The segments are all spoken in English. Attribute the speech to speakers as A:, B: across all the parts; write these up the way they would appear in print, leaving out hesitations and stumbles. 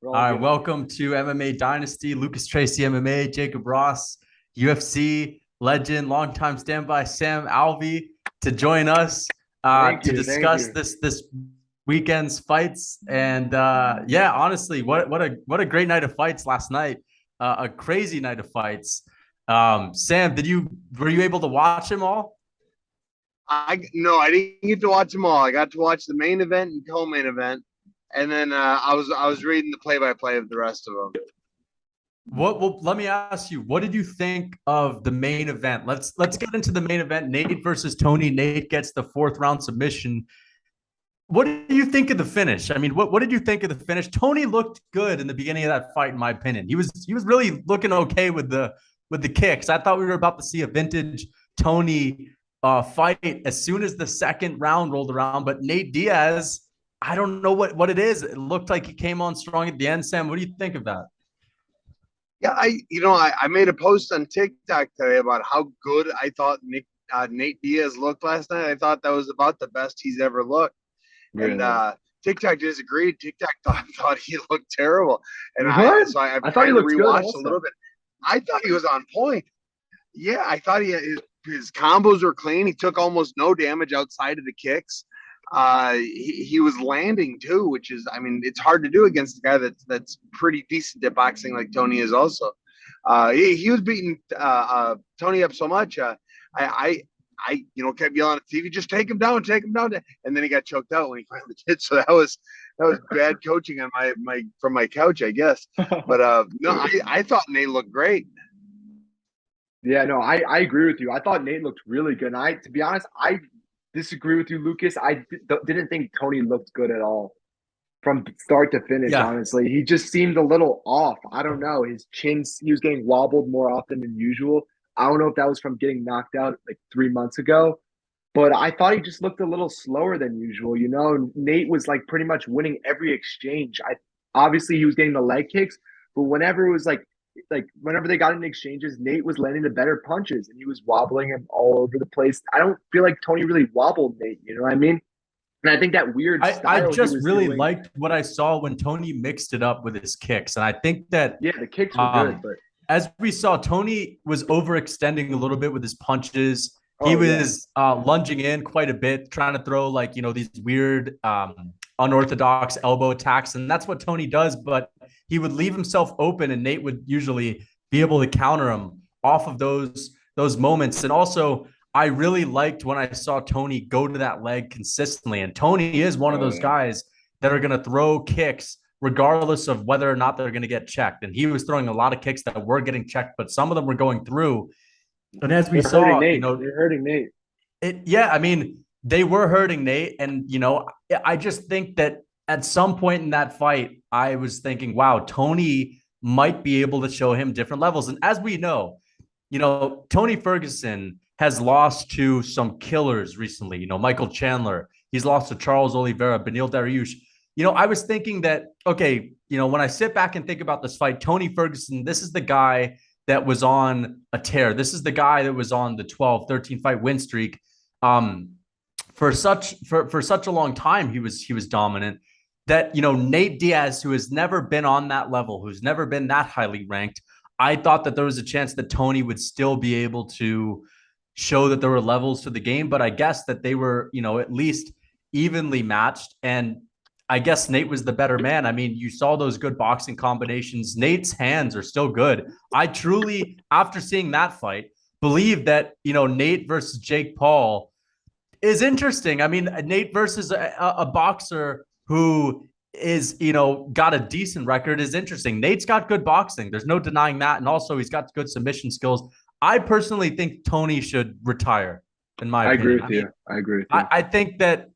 A: We're
B: All
A: all
B: right,
A: good.
B: welcome to MMA Dynasty. Lucas Tracy MMA, Jacob Ross, UFC legend, longtime standby Sam Alvey to join us
A: Thank
B: to
A: you. Thank
B: discuss
A: you.
B: this weekend's fights. And yeah, honestly, what a great night of fights last night. A crazy night of fights. Sam, were you able to watch them all?
C: I didn't get to watch them all. I got to watch the main event and co-main event, and then I was reading the play-by-play of the rest of them.
B: Well, let me ask you, what did you think of the main event? Let's get into the main event. Nate versus Tony. Nate gets the fourth round submission. What do you think of the finish? I mean, what did you think of the finish? Tony looked good in the beginning of that fight, in my opinion. He was really looking okay with the kicks. I thought we were about to see a vintage Tony fight as soon as the second round rolled around. But Nate Diaz, I don't know what it is. It looked like he came on strong at the end. Sam, what do you think of that?
C: Yeah, I made a post on TikTok today about how good I thought Nate Diaz looked last night. I thought that was about the best he's ever looked, and
A: Really?
C: TikTok disagreed. TikTok thought he looked terrible, and
A: What?
C: I'm
A: I thought he
C: trying to
A: looked good
C: rewatch a
A: also.
C: little bit. I thought he was on point. Yeah, I thought his combos were clean. He took almost no damage outside of the kicks. He was landing too, which is, I mean, it's hard to do against a guy that's pretty decent at boxing like Tony is also. He was beating Tony up so much. I kept yelling at TV, just take him down, and then he got choked out when he finally did. So that was bad coaching on my from my couch, I guess. But no, I thought Nate looked great.
A: Yeah, no, I agree with you. I thought Nate looked really good. And to be honest, I disagree with you, Lucas. Didn't think Tony looked good at all from start to finish,
B: Yeah,
A: honestly. He just seemed a little off. I don't know. His chin, he was getting wobbled more often than usual. I don't know if that was from getting knocked out like 3 months ago, but I thought he just looked a little slower than usual. Nate was like pretty much winning every exchange. I obviously he was getting the leg kicks, but whenever it was like whenever they got in exchanges, Nate was landing the better punches and he was wobbling him all over the place. I don't feel like Tony really wobbled Nate, you know what I mean? And I think that weird
B: I
A: style he
B: just
A: was
B: really
A: doing,
B: liked what I saw when Tony mixed it up with his kicks, and I think that
A: yeah, the kicks were good,
B: um,
A: but
B: as we saw, Tony was overextending a little bit with his punches. He
A: oh yeah,
B: was lunging in quite a bit, trying to throw like these weird unorthodox elbow attacks, and that's what Tony does. But he would leave himself open, and Nate would usually be able to counter him off of those moments. And also, I really liked when I saw Tony go to that leg consistently. And Tony is one of
A: oh
B: those
A: yeah.
B: guys that are going to throw kicks regardless of whether or not they're going to get checked. And he was throwing a lot of kicks that were getting checked, but some of them were going through. And as we
A: They're hurting
B: saw,
A: Nate. They're hurting Nate.
B: yeah, I mean, they were hurting Nate. And, I just think that at some point in that fight, I was thinking, wow, Tony might be able to show him different levels. And as we know, Tony Ferguson has lost to some killers recently. Michael Chandler. He's lost to Charles Oliveira, Benil Dariush. I was thinking that, okay, when I sit back and think about this fight, Tony Ferguson, this is the guy that was on a tear. This is the guy that was on the 12, 13 fight win streak. Um, for such a long time, he was dominant. That Nate Diaz, who has never been on that level, who's never been that highly ranked, I thought that there was a chance that Tony would still be able to show that there were levels to the game, but I guess that they were, at least evenly matched. And I guess Nate was the better man. I mean, you saw those good boxing combinations. Nate's hands are still good. I truly, after seeing that fight, believe that, Nate versus Jake Paul is interesting. I mean, Nate versus a boxer who is, got a decent record is interesting. Nate's got good boxing. There's no denying that. And also, he's got good submission skills. I personally think Tony should retire, in my
A: I agree
B: opinion.
A: with you. I agree with
B: I,
A: you.
B: I think that,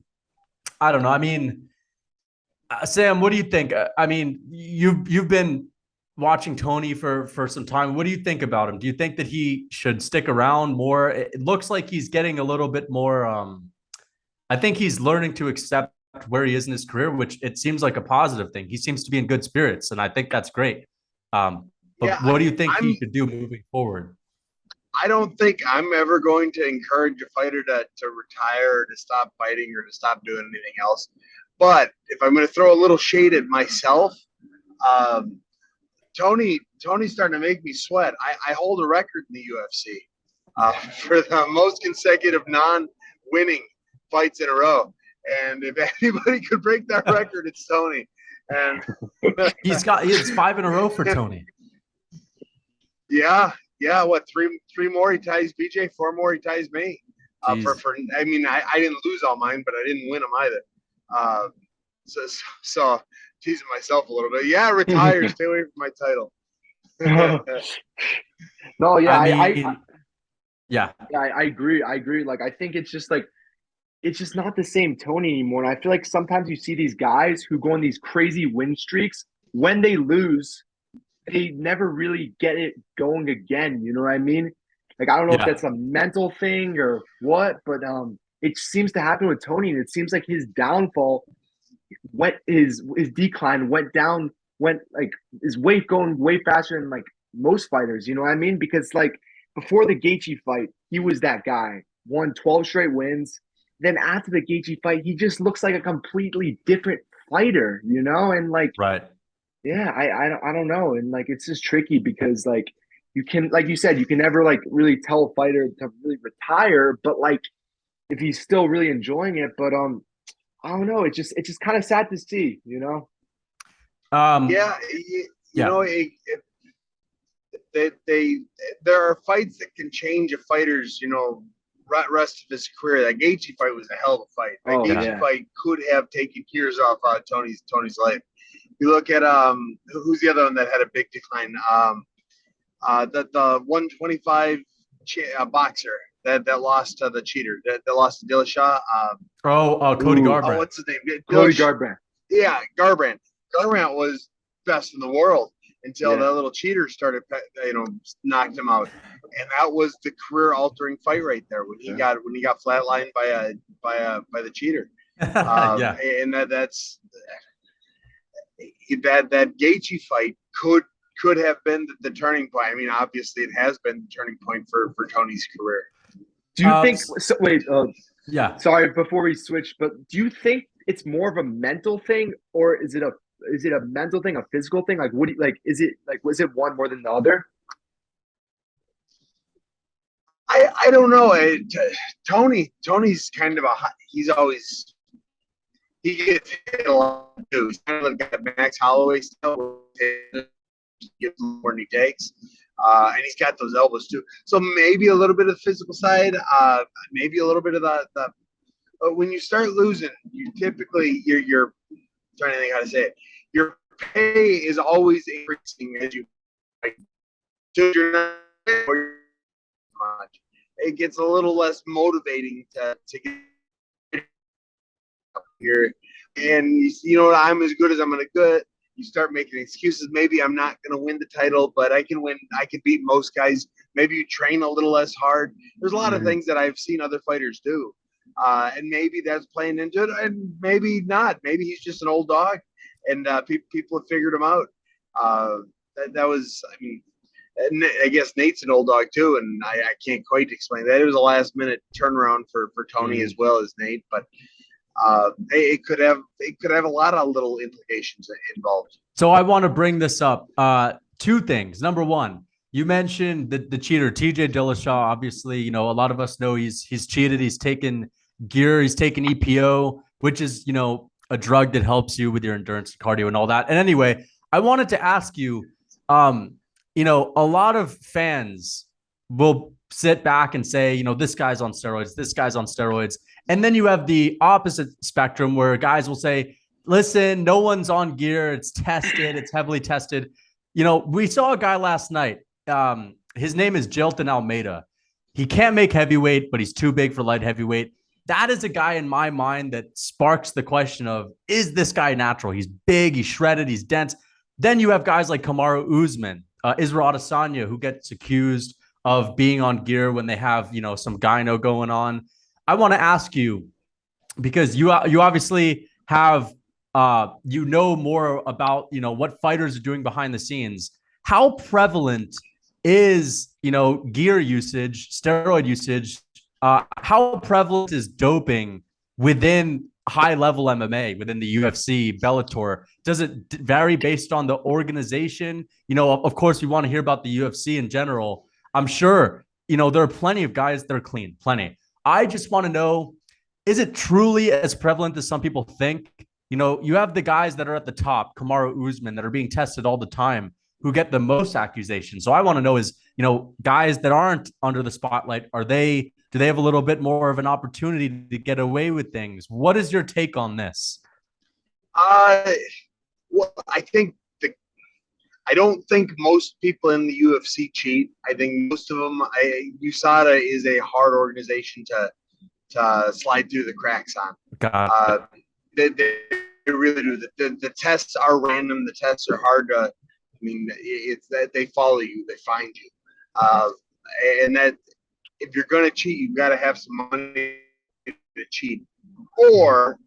B: I don't know. I mean, Sam, what do you think? I mean, you've been watching Tony for some time. What do you think about him? Do you think that he should stick around more? It looks like he's getting a little bit more. I think he's learning to accept where he is in his career, which it seems like a positive thing. He seems to be in good spirits, and I think that's great.
C: Yeah,
B: But what do you think he
C: I'm
B: should do moving forward?
C: I don't think I'm ever going to encourage a fighter to retire, to stop fighting, or to stop doing anything else. But if I'm going to throw a little shade at myself, Um, Tony's starting to make me sweat. I hold a record in the UFC for the most consecutive non-winning fights in a row. And if anybody could break that record, it's Tony. And
B: it's 5 in a row for Tony.
C: Yeah. What three more he ties BJ, 4 more he ties me. I didn't lose all mine, but I didn't win them either. So teasing myself a little bit. Yeah, retire. Stay away from my title.
A: No, yeah,
B: I
A: agree. I agree. Like, I think it's just not the same Tony anymore. And I feel like sometimes you see these guys who go on these crazy win streaks. When they lose, they never really get it going again. You know what I mean? Like, I don't know if that's a mental thing or what, but it seems to happen with Tony, and it seems like his downfall his decline went like his weight going way faster than like most fighters. You know what I mean? Because like before the Gaethje fight, he was that guy, won 12 straight wins. Then after the Gaethje fight, he just looks like a completely different fighter, you know? And like,
B: right.
A: Yeah, I don't know. And like, it's just tricky because like you can, like you said, you can never like really tell a fighter to really retire, but like if he's still really enjoying it. But I don't know. It's just kind of sad to see, you know?
C: There are fights that can change a fighter's, rest of his career. That Gaethje fight was a hell of a fight. That Gaethje fight could have taken years off Tony's life. You look at who's the other one that had a big decline? The 125 boxer that lost to the cheater that lost to Dillashaw.
B: Cody Garbrandt.
C: What's his name?
A: Cody Garbrandt.
C: Yeah, Garbrandt. Garbrandt was best in the world until that little cheater started, knocked him out, and that was the career-altering fight right there when he got flatlined by the cheater. And that's. That Gaethje fight could have been the turning point. I mean, obviously, it has been the turning point for Tony's career.
A: Do you think? Wait,
B: yeah.
A: Sorry, before we switch, but do you think it's more of a mental thing, or is it a mental thing, a physical thing? Like, what do you like? Is it like was it one more than the other?
C: I don't know. Tony's kind of he gets hit a lot too. He's kind of like Max Holloway style, gives more than he takes, and he's got those elbows too. So maybe a little bit of the physical side, maybe a little bit of the. But when you start losing, you typically you're trying to think how to say it. Your pay is always increasing as you. You're not much. It gets a little less motivating to get here, and I'm as good as I'm gonna get. You start making excuses. Maybe I'm not gonna win the title, but I can win. I can beat most guys. Maybe you train a little less hard. There's a lot of things that I've seen other fighters do, and maybe that's playing into it, and maybe not. Maybe he's just an old dog, and people have figured him out. That was, I mean, I guess Nate's an old dog too, and I can't quite explain that. It was a last minute turnaround for Tony as well as Nate, but. It could have a lot of little implications involved.
B: So I want to bring this up. 2 things. Number one, you mentioned the cheater, TJ Dillashaw. Obviously, a lot of us know he's cheated. He's taken gear. He's taken EPO, which is a drug that helps you with your endurance, cardio, and all that. And anyway, I wanted to ask you. A lot of fans will sit back and say, this guy's on steroids. This guy's on steroids. And then you have the opposite spectrum where guys will say, listen, no one's on gear. It's tested. It's heavily tested. We saw a guy last night. His name is Jilton Almeida. He can't make heavyweight, but he's too big for light heavyweight. That is a guy in my mind that sparks the question of, is this guy natural? He's big, he's shredded, he's dense. Then you have guys like Kamaru Usman, Israel Adesanya, who gets accused of being on gear when they have, some gyno going on. I want to ask you, because you obviously have, more about, what fighters are doing behind the scenes. How prevalent is, gear usage, steroid usage? How prevalent is doping within high level MMA within the UFC, Bellator? Does it vary based on the organization? Of course, we want to hear about the UFC in general. I'm sure, there are plenty of guys that are clean, plenty. I just want to know, is it truly as prevalent as some people think? You have the guys that are at the top, Kamaru Usman, that are being tested all the time, who get the most accusations. So I want to know is, guys that aren't under the spotlight, do they have a little bit more of an opportunity to get away with things? What is your take on this?
C: Well, I don't think most people in the UFC cheat. I think most of them, USADA is a hard organization to slide through the cracks on. They really do. The tests are random. The tests are hard to. It's that they follow you, they find you, and that if you're going to cheat, you've got to have some money to cheat. Or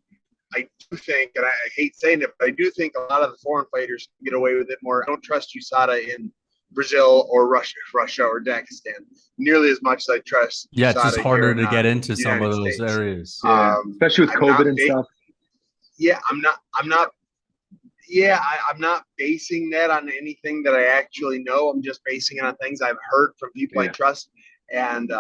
C: I do think, and I hate saying it, but I do think a lot of the foreign fighters can get away with it more. I don't trust USADA in Brazil or Russia or Dagestan nearly as much as I trust.
B: Yeah,
C: USADA
B: it's just harder to get into some of those
C: States.
B: areas,
A: especially with COVID and stuff.
C: Yeah, I'm not basing that on anything that I actually know. I'm just basing it on things I've heard from people I trust, and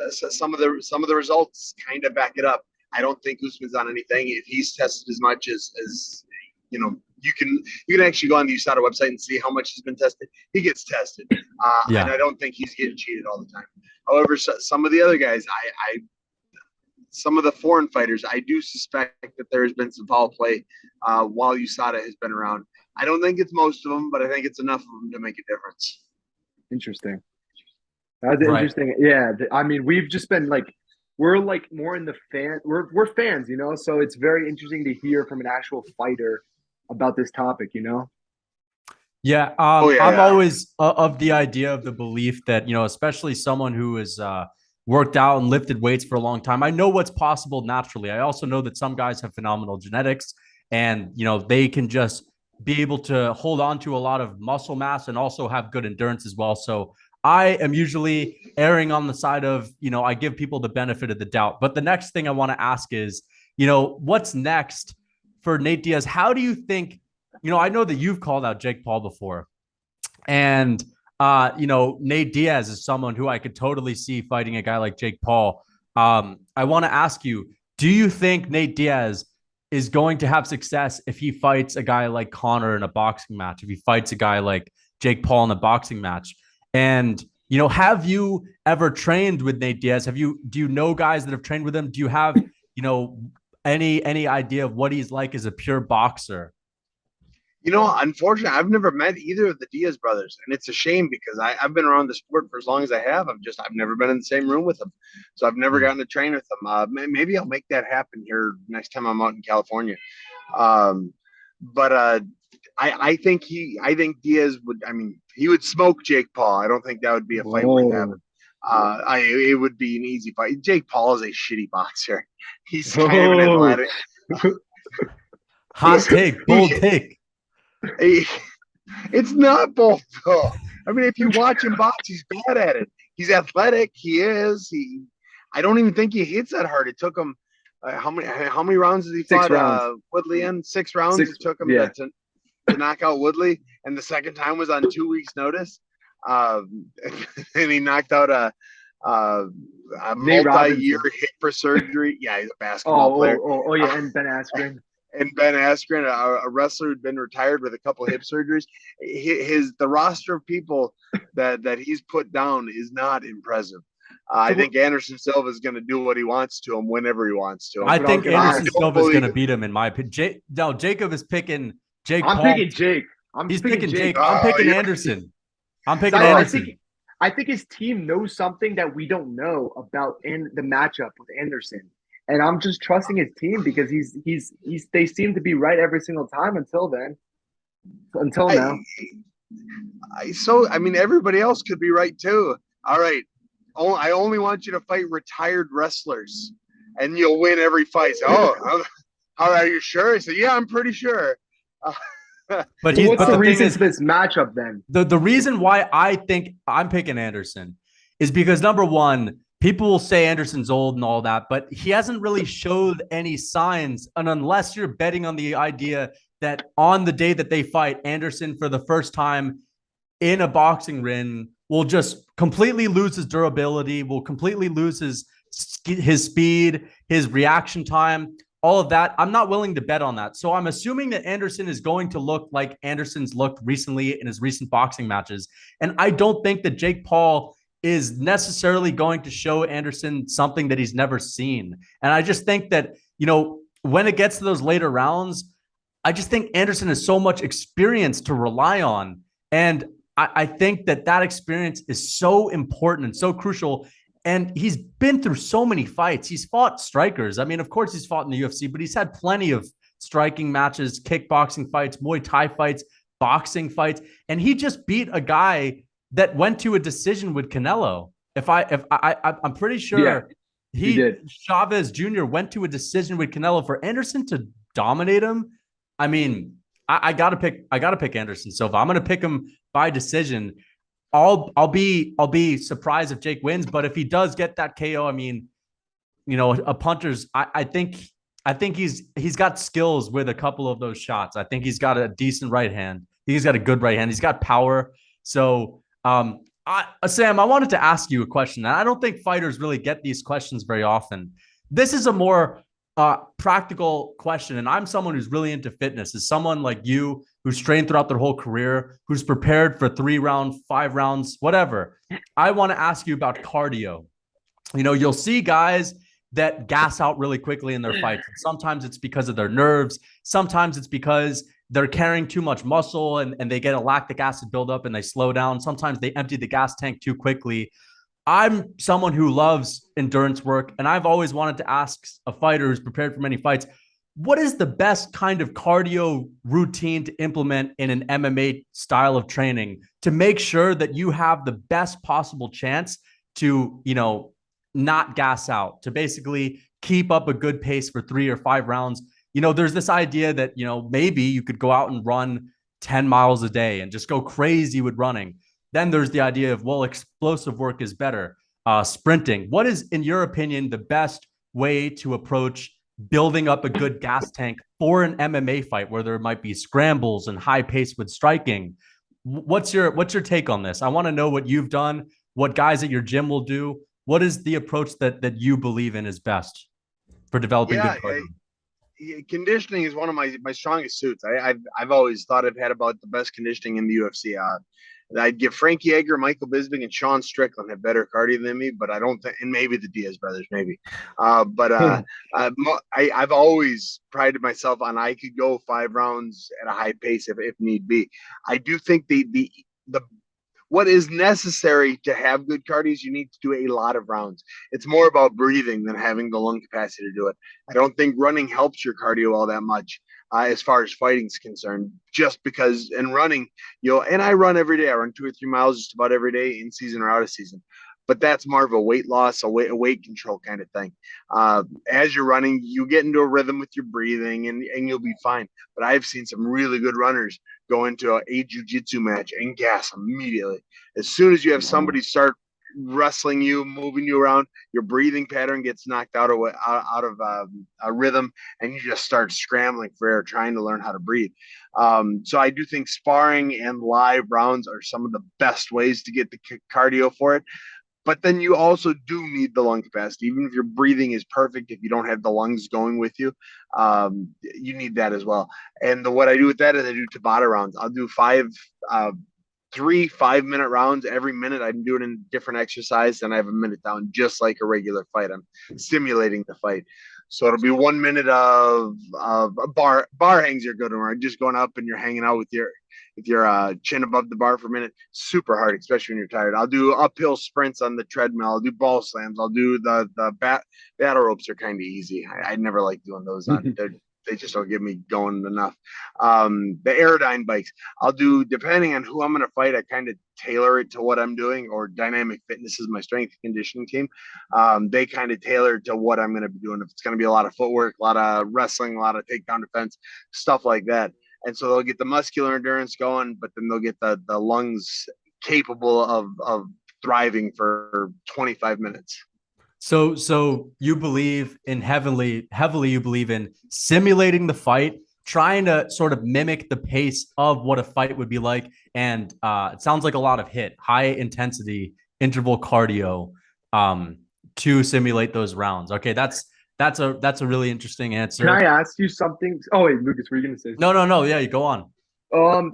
C: so some of the results kind of back it up. I don't think Usman's on anything. If he's tested as much as you can actually go on the USADA website and see how much he's been tested. He gets tested, and I don't think he's getting cheated all the time. However, some of the other guys, some of the foreign fighters, I do suspect that there has been some foul play while USADA has been around. I don't think it's most of them, but I think it's enough of them to make a difference.
A: Interesting. That's interesting. Yeah, we've just been we're more in the fan. We're fans, So it's very interesting to hear from an actual fighter about this topic,
B: Yeah, I'm always of the idea of the belief that especially someone who is worked out and lifted weights for a long time. I know what's possible naturally. I also know that some guys have phenomenal genetics and, they can just be able to hold on to a lot of muscle mass and also have good endurance as well. So I am usually erring on the side of, I give people the benefit of the doubt. But the next thing I want to ask is, what's next for Nate Diaz? How do you think, I know that you've called out Jake Paul before, and Nate Diaz is someone who I could totally see fighting a guy like Jake Paul. I want to ask you, do you think Nate Diaz is going to have success if he fights a guy like Conor in a boxing match, if he fights a guy like Jake Paul in a boxing match? And, have you ever trained with Nate Diaz? Do you know guys that have trained with him? Do you have, any idea of what he's like as a pure boxer?
C: Unfortunately, I've never met either of the Diaz brothers, and it's a shame because I've been around the sport for as long as I have. I've never been in the same room with them, so I've never gotten to train with them. Maybe I'll make that happen here next time I'm out in California. But I think Diaz would. He would smoke Jake Paul. I don't think that would be a fight worth having. It would be an easy fight. Jake Paul is a shitty boxer. He's kind of an athletic.
B: Hot take, bold take.
C: It's not both though. If you watch him box, he's bad at it. He's athletic. He is. I don't even think he hits that hard. It took him how many rounds did he fought Woodley in? 6 rounds. It took him to knock out Woodley, and the second time was on 2 weeks' notice. And he knocked out a multi-year hip for surgery. Yeah, he's a basketball player.
A: And Ben Askren.
C: And Ben Askren, a wrestler who'd been retired with a couple of hip surgeries. The roster of people that he's put down is not impressive. I think Anderson Silva is going to do what he wants to him whenever he wants to.
B: I think Anderson Silva is going to beat him, in my opinion. Jacob is picking Jake Paul.
A: I'm picking Jake.
B: He's picking Jake. I'm picking Anderson. I'm picking Anderson.
A: I think his team knows something that we don't know about in the matchup with Anderson. And I'm just trusting his team because they seem to be right every single time until now.
C: Everybody else could be right too. All right. I only want you to fight retired wrestlers and you'll win every fight. So, are you sure? I said, yeah, I'm pretty sure.
A: But what's the reason for this matchup then?
B: The reason why I think I'm picking Anderson is because, number one, people will say Anderson's old and all that, but he hasn't really showed any signs. And unless you're betting on the idea that on the day that they fight, Anderson for the first time in a boxing ring will just completely lose his durability, will completely lose his speed, his reaction time, all of that. I'm not willing to bet on that. So I'm assuming that Anderson is going to look like Anderson's looked recently in his recent boxing matches. And I don't think that Jake Paul is necessarily going to show Anderson something that he's never seen. And I just think that, when it gets to those later rounds, I just think Anderson has so much experience to rely on. And I think that experience is so important and so crucial. And he's been through so many fights. He's fought strikers. I mean, of course, he's fought in the UFC, but he's had plenty of striking matches, kickboxing fights, Muay Thai fights, boxing fights. And he just beat a guy that went to a decision with Canelo. I'm pretty sure
A: he did.
B: Chavez Jr. went to a decision with Canelo. For Anderson to dominate him, I mean, I gotta pick Anderson Silva. I'm gonna pick him by decision. I'll be surprised if Jake wins, but if he does get that KO, I mean, a puncher's. I think he's got skills with a couple of those shots. I think he's got a decent right hand. He's got a good right hand. He's got power. So, Sam, I wanted to ask you a question. And I don't think fighters really get these questions very often. This is a more practical question, and I'm someone who's really into fitness. Is someone like you who's trained throughout their whole career, who's prepared for 3 rounds, 5 rounds, whatever. I want to ask you about cardio. You'll see guys that gas out really quickly in their fights. Sometimes it's because of their nerves. Sometimes it's because they're carrying too much muscle and they get a lactic acid buildup and they slow down. Sometimes they empty the gas tank too quickly. I'm someone who loves endurance work, and I've always wanted to ask a fighter who's prepared for many fights, what is the best kind of cardio routine to implement in an MMA style of training to make sure that you have the best possible chance to, not gas out, to basically keep up a good pace for 3 or 5 rounds? There's this idea that, maybe you could go out and run 10 miles a day and just go crazy with running. Then there's the idea of, well, explosive work is better. Sprinting. What is, in your opinion, the best way to approach building up a good gas tank for an MMA fight where there might be scrambles and high pace with striking? What's your take on this? I want to know what you've done, what guys at your gym will do. What is the approach that you believe in is best for developing good cardio?
C: Conditioning is one of my strongest suits. I've always thought I've had about the best conditioning in the UFC. I'd give Frankie Edgar, Michael Bisping, and Sean Strickland have better cardio than me, but I don't think, and maybe the Diaz brothers, maybe. I've always prided myself on I could go 5 rounds at a high pace if need be. I do think the what is necessary to have good cardio is you need to do a lot of rounds. It's more about breathing than having the lung capacity to do it. I don't think running helps your cardio all that much. As far as fighting is concerned, just because in running, and I run every day. I run 2 or 3 miles just about every day, in season or out of season. But that's more of a weight loss, a weight control kind of thing. As you're running, you get into a rhythm with your breathing, and you'll be fine. But I've seen some really good runners go into a jiu-jitsu match and gas immediately. As soon as you have somebody start wrestling you, moving you around, your breathing pattern gets knocked out of a rhythm, and you just start scrambling for air, trying to learn how to breathe. So I do think sparring and live rounds are some of the best ways to get the cardio for it. But then you also do need the lung capacity. Even if your breathing is perfect, if you don't have the lungs going with you, you need that as well. And what I do with that is I do Tabata rounds. I'll do 3 5-minute rounds every minute. I'm doing a different exercise, and I have a minute down, just like a regular fight. I'm stimulating the fight. So it'll be 1 minute of bar hangs are good, or just going up and you're hanging out with your chin above the bar for a minute. Super hard, especially when you're tired. I'll do uphill sprints on the treadmill. I'll do ball slams. I'll do the battle ropes are kind of easy. I never like doing those on. They just don't get me going enough. The Aerodyne bikes, I'll do, depending on who I'm going to fight, I kind of tailor it to what I'm doing, or Dynamic Fitness is my strength conditioning team. They kind of tailor it to what I'm going to be doing. If it's going to be a lot of footwork, a lot of wrestling, a lot of takedown defense, stuff like that. And so they'll get the muscular endurance going, but then they'll get the lungs capable of thriving for 25 minutes.
B: So you believe in heavily you believe in simulating the fight, trying to sort of mimic the pace of what a fight would be like, and it sounds like a lot of high intensity interval cardio to simulate those rounds. Okay, that's a really interesting
A: Can I
B: answer.
A: ask you something? Oh wait, Lucas, were you gonna say
B: No,
A: something?
B: no, no. Yeah, you go on.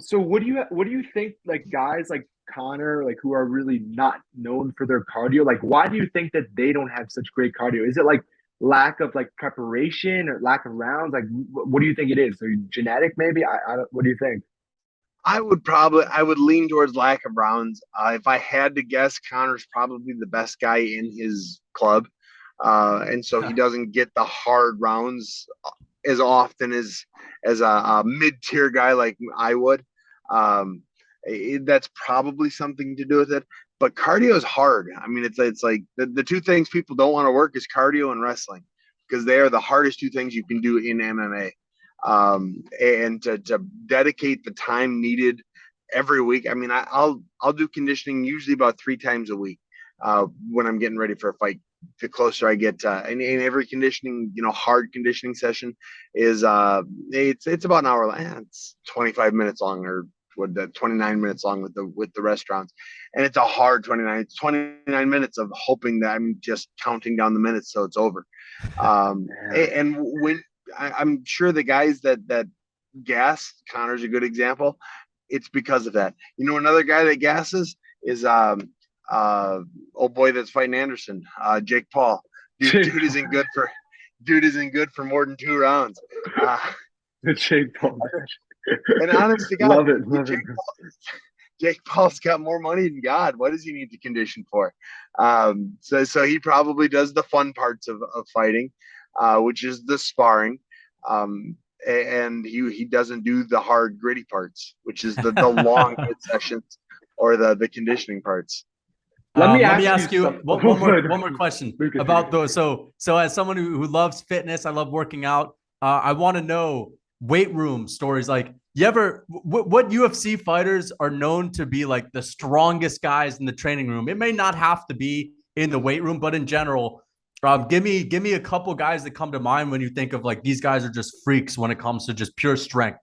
A: So what do you think like guys like Connor like who are really not known for their cardio? Like why do you think that they don't have such great cardio? Is it like lack of like preparation or lack of rounds? Like what do you think it is? Are you genetic maybe? I don't, what do you think?
C: I would lean towards lack of rounds. If I had to guess, Connor's probably the best guy in his club, and so he doesn't get the hard rounds as often as a mid tier guy like I would. Um, that's probably something to do with it. But cardio is hard. I mean, it's like the two things people don't want to work is cardio and wrestling because they are the hardest two things you can do in MMA. And to dedicate the time needed every week. I mean, I'll do conditioning usually about 3 times a week when I'm getting ready for a fight. The closer I get, and every conditioning, hard conditioning session is it's about an hour. It's 25 minutes long, or what, the 29 minutes long with the restaurants, and it's a hard 29. It's 29 minutes of hoping that I'm just counting down the minutes so it's over. And when I'm sure the guys that gas, Connor's a good example. It's because of that. Another guy that gasses is oh boy, that's fighting Anderson, Jake Paul. Dude isn't good for more than 2 rounds.
A: The Jake Paul match.
C: And honest to God,
A: Love it, love it.
C: Jake Paul's got more money than God. What does he need to condition for? So he probably does the fun parts of fighting, which is the sparring. And he doesn't do the hard gritty parts, which is the long sessions or the conditioning parts.
B: Let me ask you
A: something.
B: one more question
A: Lucas,
B: about those. So as someone who loves fitness, I love working out. I want to know weight room stories. Like, what UFC fighters are known to be like the strongest guys in the training room? It may not have to be in the weight room, but in general, give me a couple guys that come to mind when you think of like these guys are just freaks when it comes to just pure strength.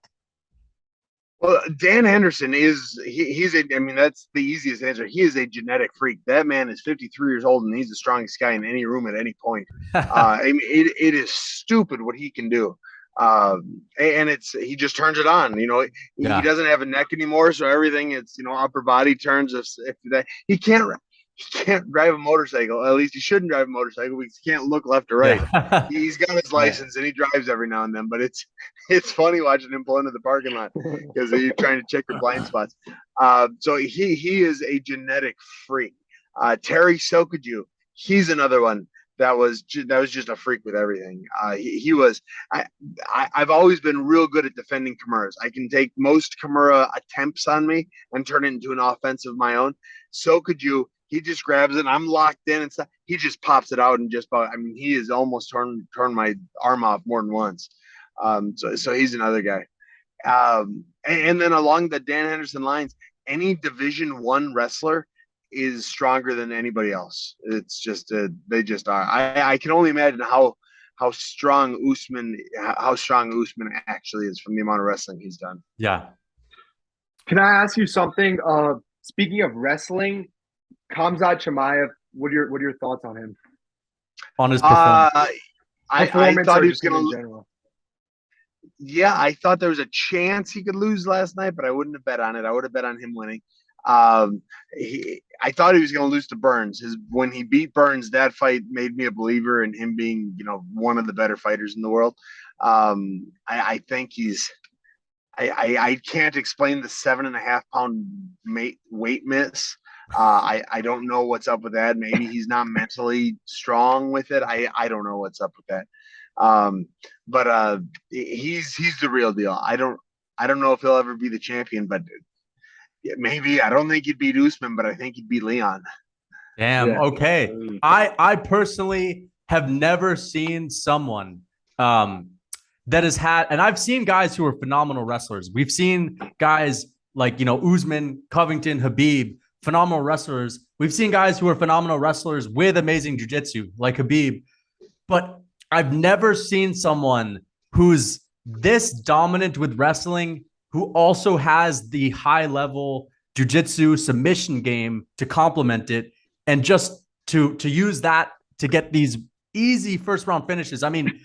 C: Well, Dan Henderson I mean, that's the easiest answer. He is a genetic freak. That man is 53 years old and he's the strongest guy in any room at any point. I mean, it is stupid what he can do. And he just turns it on, he
B: Yeah.
C: doesn't have a neck anymore. So everything it's, upper body turns. If that he can't drive a motorcycle. At least he shouldn't drive a motorcycle because he can't look left or right.
B: Yeah.
C: He's got his license and he drives every now and then, but it's funny watching him pull into the parking lot because you're trying to check your blind spots. So he is a genetic freak. Terry Sokaju, he's another one that was just a freak with everything. He was. I've always been real good at defending Kimuras. I can take most Kimura attempts on me and turn it into an offense of my own. Sokaju, he just grabs it and I'm locked in and stuff. He just pops it out and just about, I mean, he has almost torn my arm off more than once. So he's another guy. And then along the Dan Henderson lines, any Division I wrestler is stronger than anybody else. It's just they just are. I can only imagine how strong Usman actually is from the amount of wrestling he's done.
B: Yeah.
A: Can I ask you something? Speaking of wrestling, Khamzat Chimaev, what are your thoughts on him?
B: On his performance.
C: I thought he was going to.
A: General.
C: Yeah, I thought there was a chance he could lose last night, but I wouldn't have bet on it. I would have bet on him winning. I thought he was going to lose to Burns. When he beat Burns, that fight made me a believer in him being, one of the better fighters in the world. I think he's. I can't explain the 7.5 pound weight miss. I don't know what's up with that. Maybe he's not mentally strong with it. I don't know what's up with that. But he's the real deal. I don't know if he'll ever be the champion, but maybe. I don't think he'd beat Usman, but I think he'd beat Leon.
B: Damn.
A: Yeah.
B: Okay. I personally have never seen someone that has had, and I've seen guys who are phenomenal wrestlers. We've seen guys like, Usman, Covington, Habib phenomenal wrestlers. We've seen guys who are phenomenal wrestlers with amazing jiu-jitsu, like Khabib, but I've never seen someone who's this dominant with wrestling, who also has the high level jiu-jitsu submission game to complement it, and just to use that to get these easy first round finishes. I mean,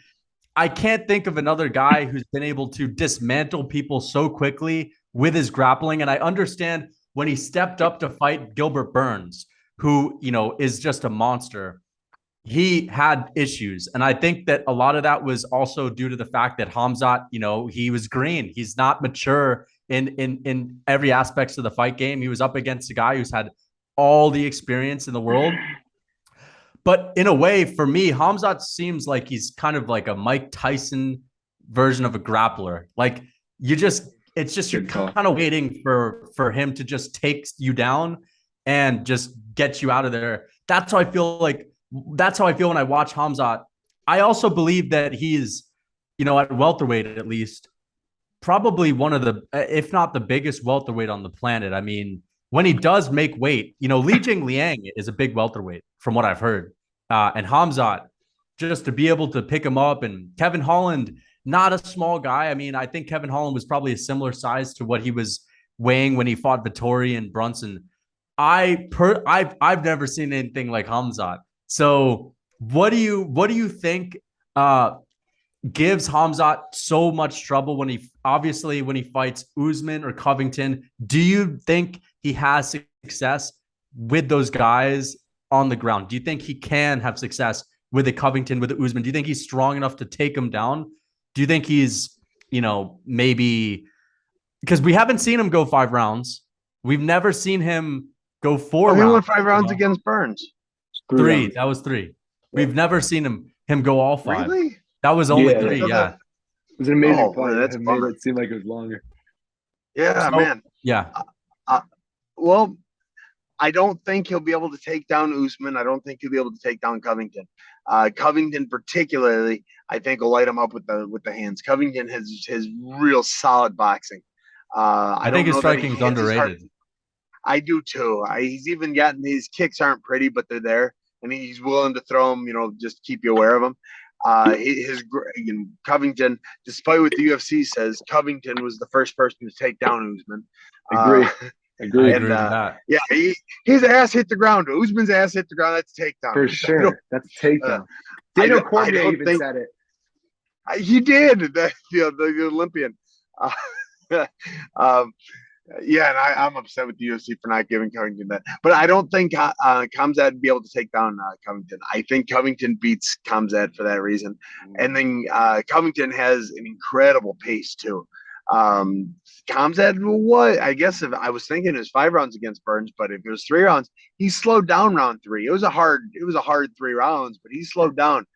B: I can't think of another guy who's been able to dismantle people so quickly with his grappling. And I understand when he stepped up to fight Gilbert Burns, who, is just a monster, he had issues. And I think that a lot of that was also due to the fact that Khamzat, he was green. He's not mature in every aspects of the fight game. He was up against a guy who's had all the experience in the world. But in a way, for me, Khamzat seems like he's kind of like a Mike Tyson version of a grappler. Like you're kind of waiting for him to just take you down and just get you out of there. That's how I feel when I watch Khamzat. I also believe that he's, at welterweight at least, probably one of the, if not the biggest welterweight on the planet. I mean, when he does make weight, Li Jingliang is a big welterweight from what I've heard. And Khamzat, just to be able to pick him up, and Kevin Holland, not a small guy. I mean, I think Kevin Holland was probably a similar size to what he was weighing when he fought Vettori and Brunson. I've never seen anything like Khamzat. So what do you think gives Khamzat so much trouble when he fights Usman or Covington? Do you think he has success with those guys on the ground? Do you think he can have success with a Covington, with a Usman? Do you think he's strong enough to take him down? Do you think he's, maybe, because we haven't seen him go 5 rounds. We've never seen him go 4 rounds.
C: He went 5 rounds against Burns.
B: 3. That was 3. Yeah. We've never seen him go all 5.
C: Really?
B: That was only 3. Yeah.
A: It was an amazing fight.
C: That's
A: it made it seem like it was longer.
C: Yeah, man.
B: Yeah.
C: Well, I don't think he'll be able to take down Usman. I don't think he'll be able to take down Covington. Covington particularly, I think, will light him up with the hands. Covington has real solid boxing.
B: I think his striking is underrated.
C: I do too. He's even gotten, his kicks aren't pretty, but they're there, and he's willing to throw them. Just keep you aware of them. Covington, despite what the UFC says, Covington was the first person to take down Usman.
A: Agree.
B: Agree with that.
C: Yeah, his ass hit the ground. Usman's ass hit the ground. That's a takedown.
A: For sure. That's a takedown. Daniel Cormier even said it.
C: He did. The Olympian. Yeah, and I'm upset with the UFC for not giving Covington that. But I don't think Khamzat would be able to take down Covington. I think Covington beats Khamzat for that reason. And then Covington has an incredible pace, too. Khamzat, I guess if I was thinking it was 5 rounds against Burns, but if it was 3 rounds, he slowed down round 3. It was a hard 3 rounds, but he slowed down.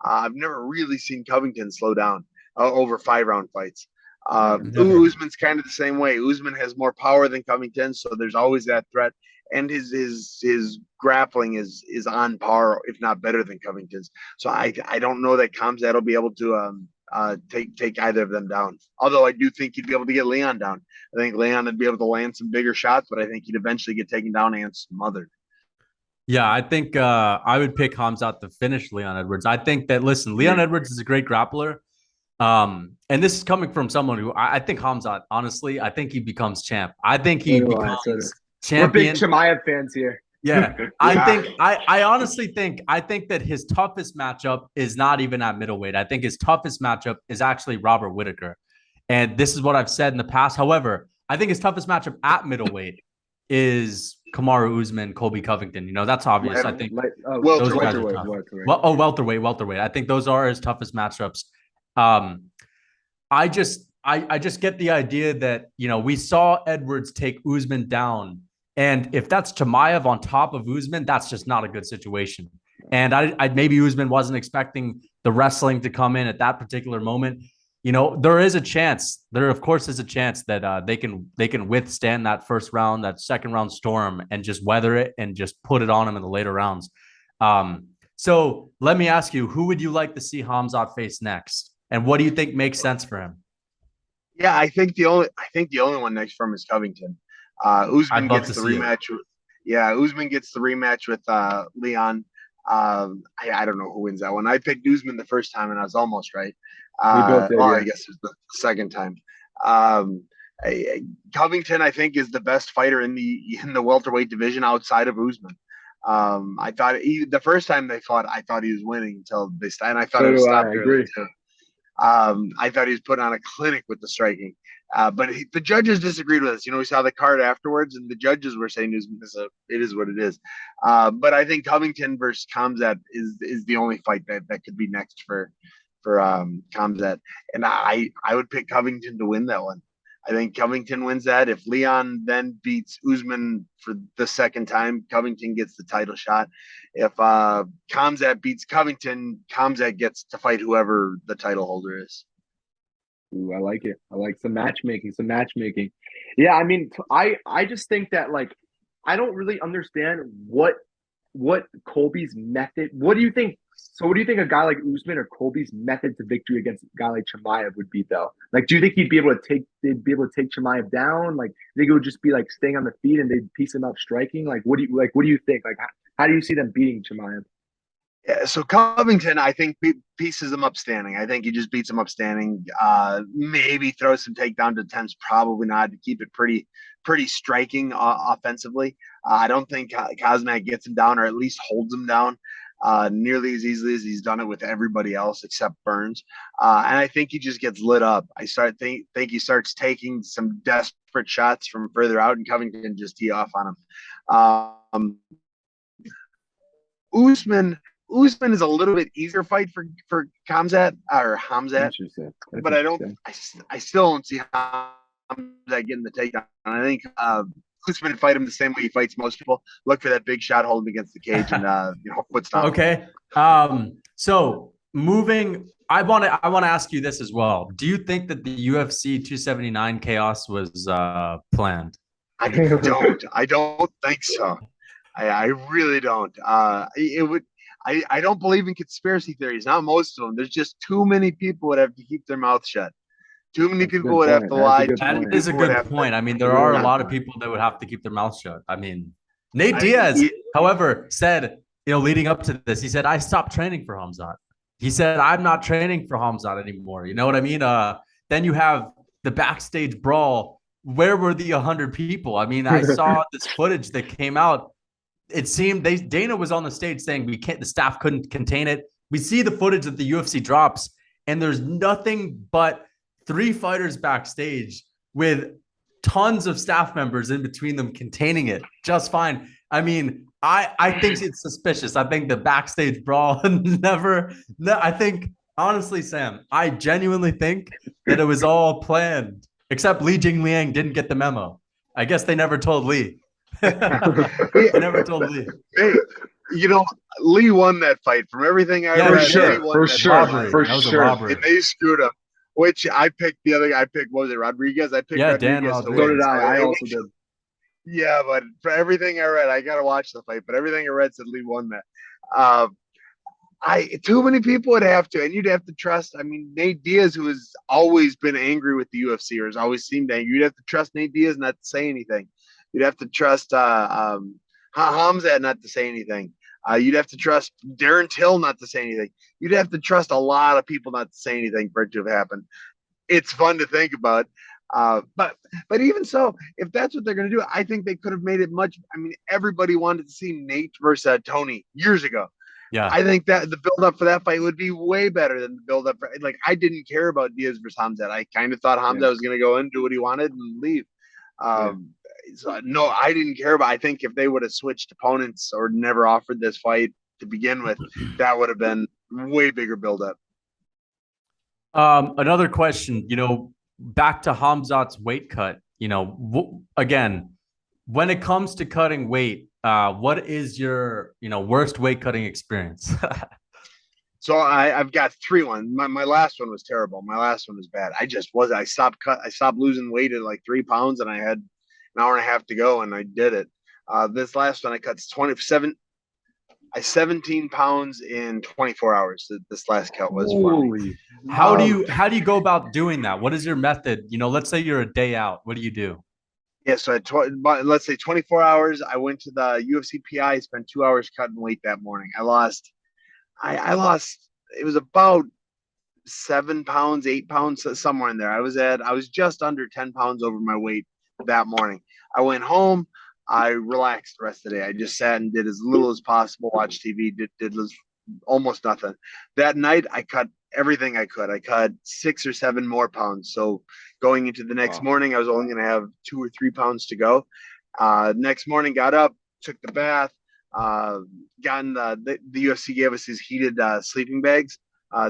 C: I've never really seen Covington slow down over 5-round fights. Usman's kind of the same way. Usman has more power than Covington, so there's always that threat. And his grappling is on par, if not better than Covington's. So I don't know that Khamzat will be able to take either of them down. Although I do think he'd be able to get Leon down. I think Leon would be able to land some bigger shots, but I think he'd eventually get taken down and smothered.
B: Yeah, I think I would pick Khamzat to finish Leon Edwards. I think that, listen, Leon Edwards is a great grappler. And this is coming from someone who I think Khamzat, honestly, I think he becomes champ. I think he becomes champion.
A: We're big Chimaev fans here.
B: Yeah. I honestly think that his toughest matchup is not even at middleweight. I think his toughest matchup is actually Robert Whittaker. And this is what I've said in the past. However, I think his toughest matchup at middleweight is Kamaru Usman, Colby Covington. That's obvious. I think those guys are tough. Welterweight. I think those are his toughest matchups. I just get the idea that, we saw Edwards take Usman down. And if that's Chimaev on top of Usman, that's just not a good situation. And I maybe Usman wasn't expecting the wrestling to come in at that particular moment. There is a chance. There, of course, is a chance that they can withstand that first round, that second round storm, and just weather it and just put it on him in the later rounds. So let me ask you, who would you like to see Khamzat face next? And what do you think makes sense for him?
C: Yeah, I think the only one next for him is Covington. Usman gets the rematch. Yeah, Usman gets the rematch with Leon. I don't know who wins that one. I picked Usman the first time and I was almost right.
A: We both did,
C: Well,
A: yeah.
C: I guess it was the second time. Um, Covington, I think, is the best fighter in the welterweight division outside of Usman. I thought the first time they fought, I thought he was winning until they stopped, and I thought
A: So
C: it was
A: do I.
C: stopped
A: I
C: early
A: agree.
C: too. I thought he was putting on a clinic with the striking. But the judges disagreed with us. You know, we saw the card afterwards, and the judges were saying it is what it is. But I think Covington versus Khamzat is the only fight that could be next for Khamzat, and I would pick Covington to win that one. I think Covington wins that. If Leon then beats Usman for the second time, Covington gets the title shot. If Khamzat beats Covington, Khamzat gets to fight whoever the title holder is.
A: Ooh, I like it. I like some matchmaking. Some matchmaking. Yeah, I mean, I just think that like I don't really understand what Colby's method. What do you think? So, what do you think a guy like Usman or Colby's method to victory against a guy like Chimaev would be, though? Like, do you think he'd be able to take? They'd be able to take Chimaev down? Like, I think it would just be like staying on the feet and they'd piece him up striking. Like, what do you like? What do you think? Like, how do you see them beating Chimaev?
C: Yeah, so Covington, I think pieces him up standing. I think he just beats him up standing. Maybe throws some takedown attempts, probably not, to keep it pretty striking offensively. I don't think Khamzat gets him down or at least holds him down nearly as easily as he's done it with everybody else except Burns. And I think he just gets lit up. Think he starts taking some desperate shots from further out, and Covington just tee off on him. Usman is a little bit easier fight for Khamzat or Khamzat,
A: Interesting.
C: but I still don't see Khamzat getting the takedown. I think Usman fight him the same way he fights most people. Look for that big shot, hold him against the cage, and foot stomp.
B: Okay. So moving, I want to ask you this as well. Do you think that the UFC 279 chaos was planned?
C: I don't think so. I really don't. It would. I don't believe in conspiracy theories. Not most of them. There's just too many people would have to keep their mouth shut. Too many people would have to lie.
B: That is a good point. I mean, there are a lot of people that would have to keep their mouth shut. I mean, Nate Diaz, however, said, leading up to this, he said, I stopped training for Khamzat. He said, I'm not training for Khamzat anymore. You know what I mean? Then you have the backstage brawl. Where were the 100 people? I mean, I saw this footage that came out. It seemed Dana was on the stage saying the staff couldn't contain it. We see the footage that the UFC drops, and there's nothing but 3 fighters backstage with tons of staff members in between them containing it just fine. I mean, I think it's suspicious. I think the backstage brawl I think, honestly, Sam, I genuinely think that it was all planned, except Li Jingliang didn't get the memo. I guess they never told Li. They never told Li.
C: Hey, Lee won that fight. From everything I read,
A: for sure.
C: And they screwed up. Which I picked the other guy. What was it, Rodriguez? I picked Rodriguez.
B: Dan Rodriguez.
A: So did I. I also did.
C: Yeah, but for everything I read, I gotta watch the fight. But everything I read said Lee won that. Too many people would have to, and you'd have to trust. I mean, Nate Diaz, who has always been angry with the UFC, or has always seemed angry, you'd have to trust Nate Diaz not to say anything. You'd have to trust Khamzat not to say anything. You'd have to trust Darren Till not to say anything. You'd have to trust a lot of people not to say anything for it to have happened. It's fun to think about. But even so, if that's what they're going to do, I think they could have made it much. I mean, everybody wanted to see Nate versus Tony years ago.
B: Yeah,
C: I think that the build up for that fight would be way better than the build up. I didn't care about Diaz versus Khamzat. I kind of thought Khamzat was going to go in, do what he wanted, and leave. So, no, I didn't care about. I think if they would have switched opponents or never offered this fight to begin with, that would have been way bigger build up.
B: Another question, back to Khamzat's weight cut, again, when it comes to cutting weight, what is your, worst weight cutting experience?
C: So I've got 3 ones. My last one was terrible. My last one was bad. I stopped losing weight at like 3 pounds, and I had an hour and a half to go, and I did it. This last one I cut 17 pounds in 24 hours. This last cut was for me.
B: How do you go about doing that? What is your method? Let's say you're a day out. What do you do?
C: Yeah, so let's say 24 hours, I went to the UFC PI, spent 2 hours cutting weight that morning. I lost, it was about 7 pounds, 8 pounds, somewhere in there. I was just under 10 pounds over my weight that morning. I went home. I relaxed the rest of the day. I just sat and did as little as possible, watched TV, did almost nothing. That night, I cut everything I could. I cut 6 or 7 more pounds. So going into the next morning, I was only going to have 2 or 3 pounds to go. Next morning, got up, took the bath, got in the UFC gave us these heated sleeping bags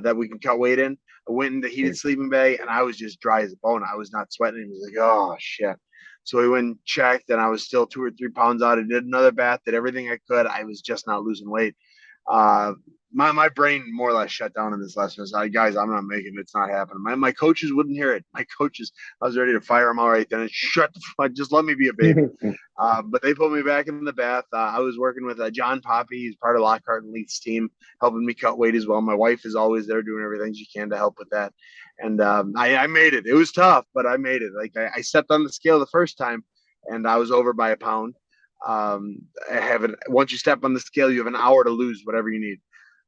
C: that we can cut weight in. I went in the heated sleeping bag and I was just dry as a bone. I was not sweating. It was like, oh shit. So we went and checked and I was still 2 or 3 pounds out. I did another bath, did everything I could. I was just not losing weight. My brain more or less shut down in this lesson. So, guys, I'm not making it. It's not happening. My coaches wouldn't hear it. My coaches, I was ready to fire them all right then. Shut the fuck, just let me be a baby. But they put me back in the bath. I was working with John Poppy. He's part of Lockhart and Leith's team, helping me cut weight as well. My wife is always there doing everything she can to help with that. And I made it. It was tough, but I made it. Like I stepped on the scale the first time, and I was over by a pound. Once you step on the scale, you have an hour to lose whatever you need.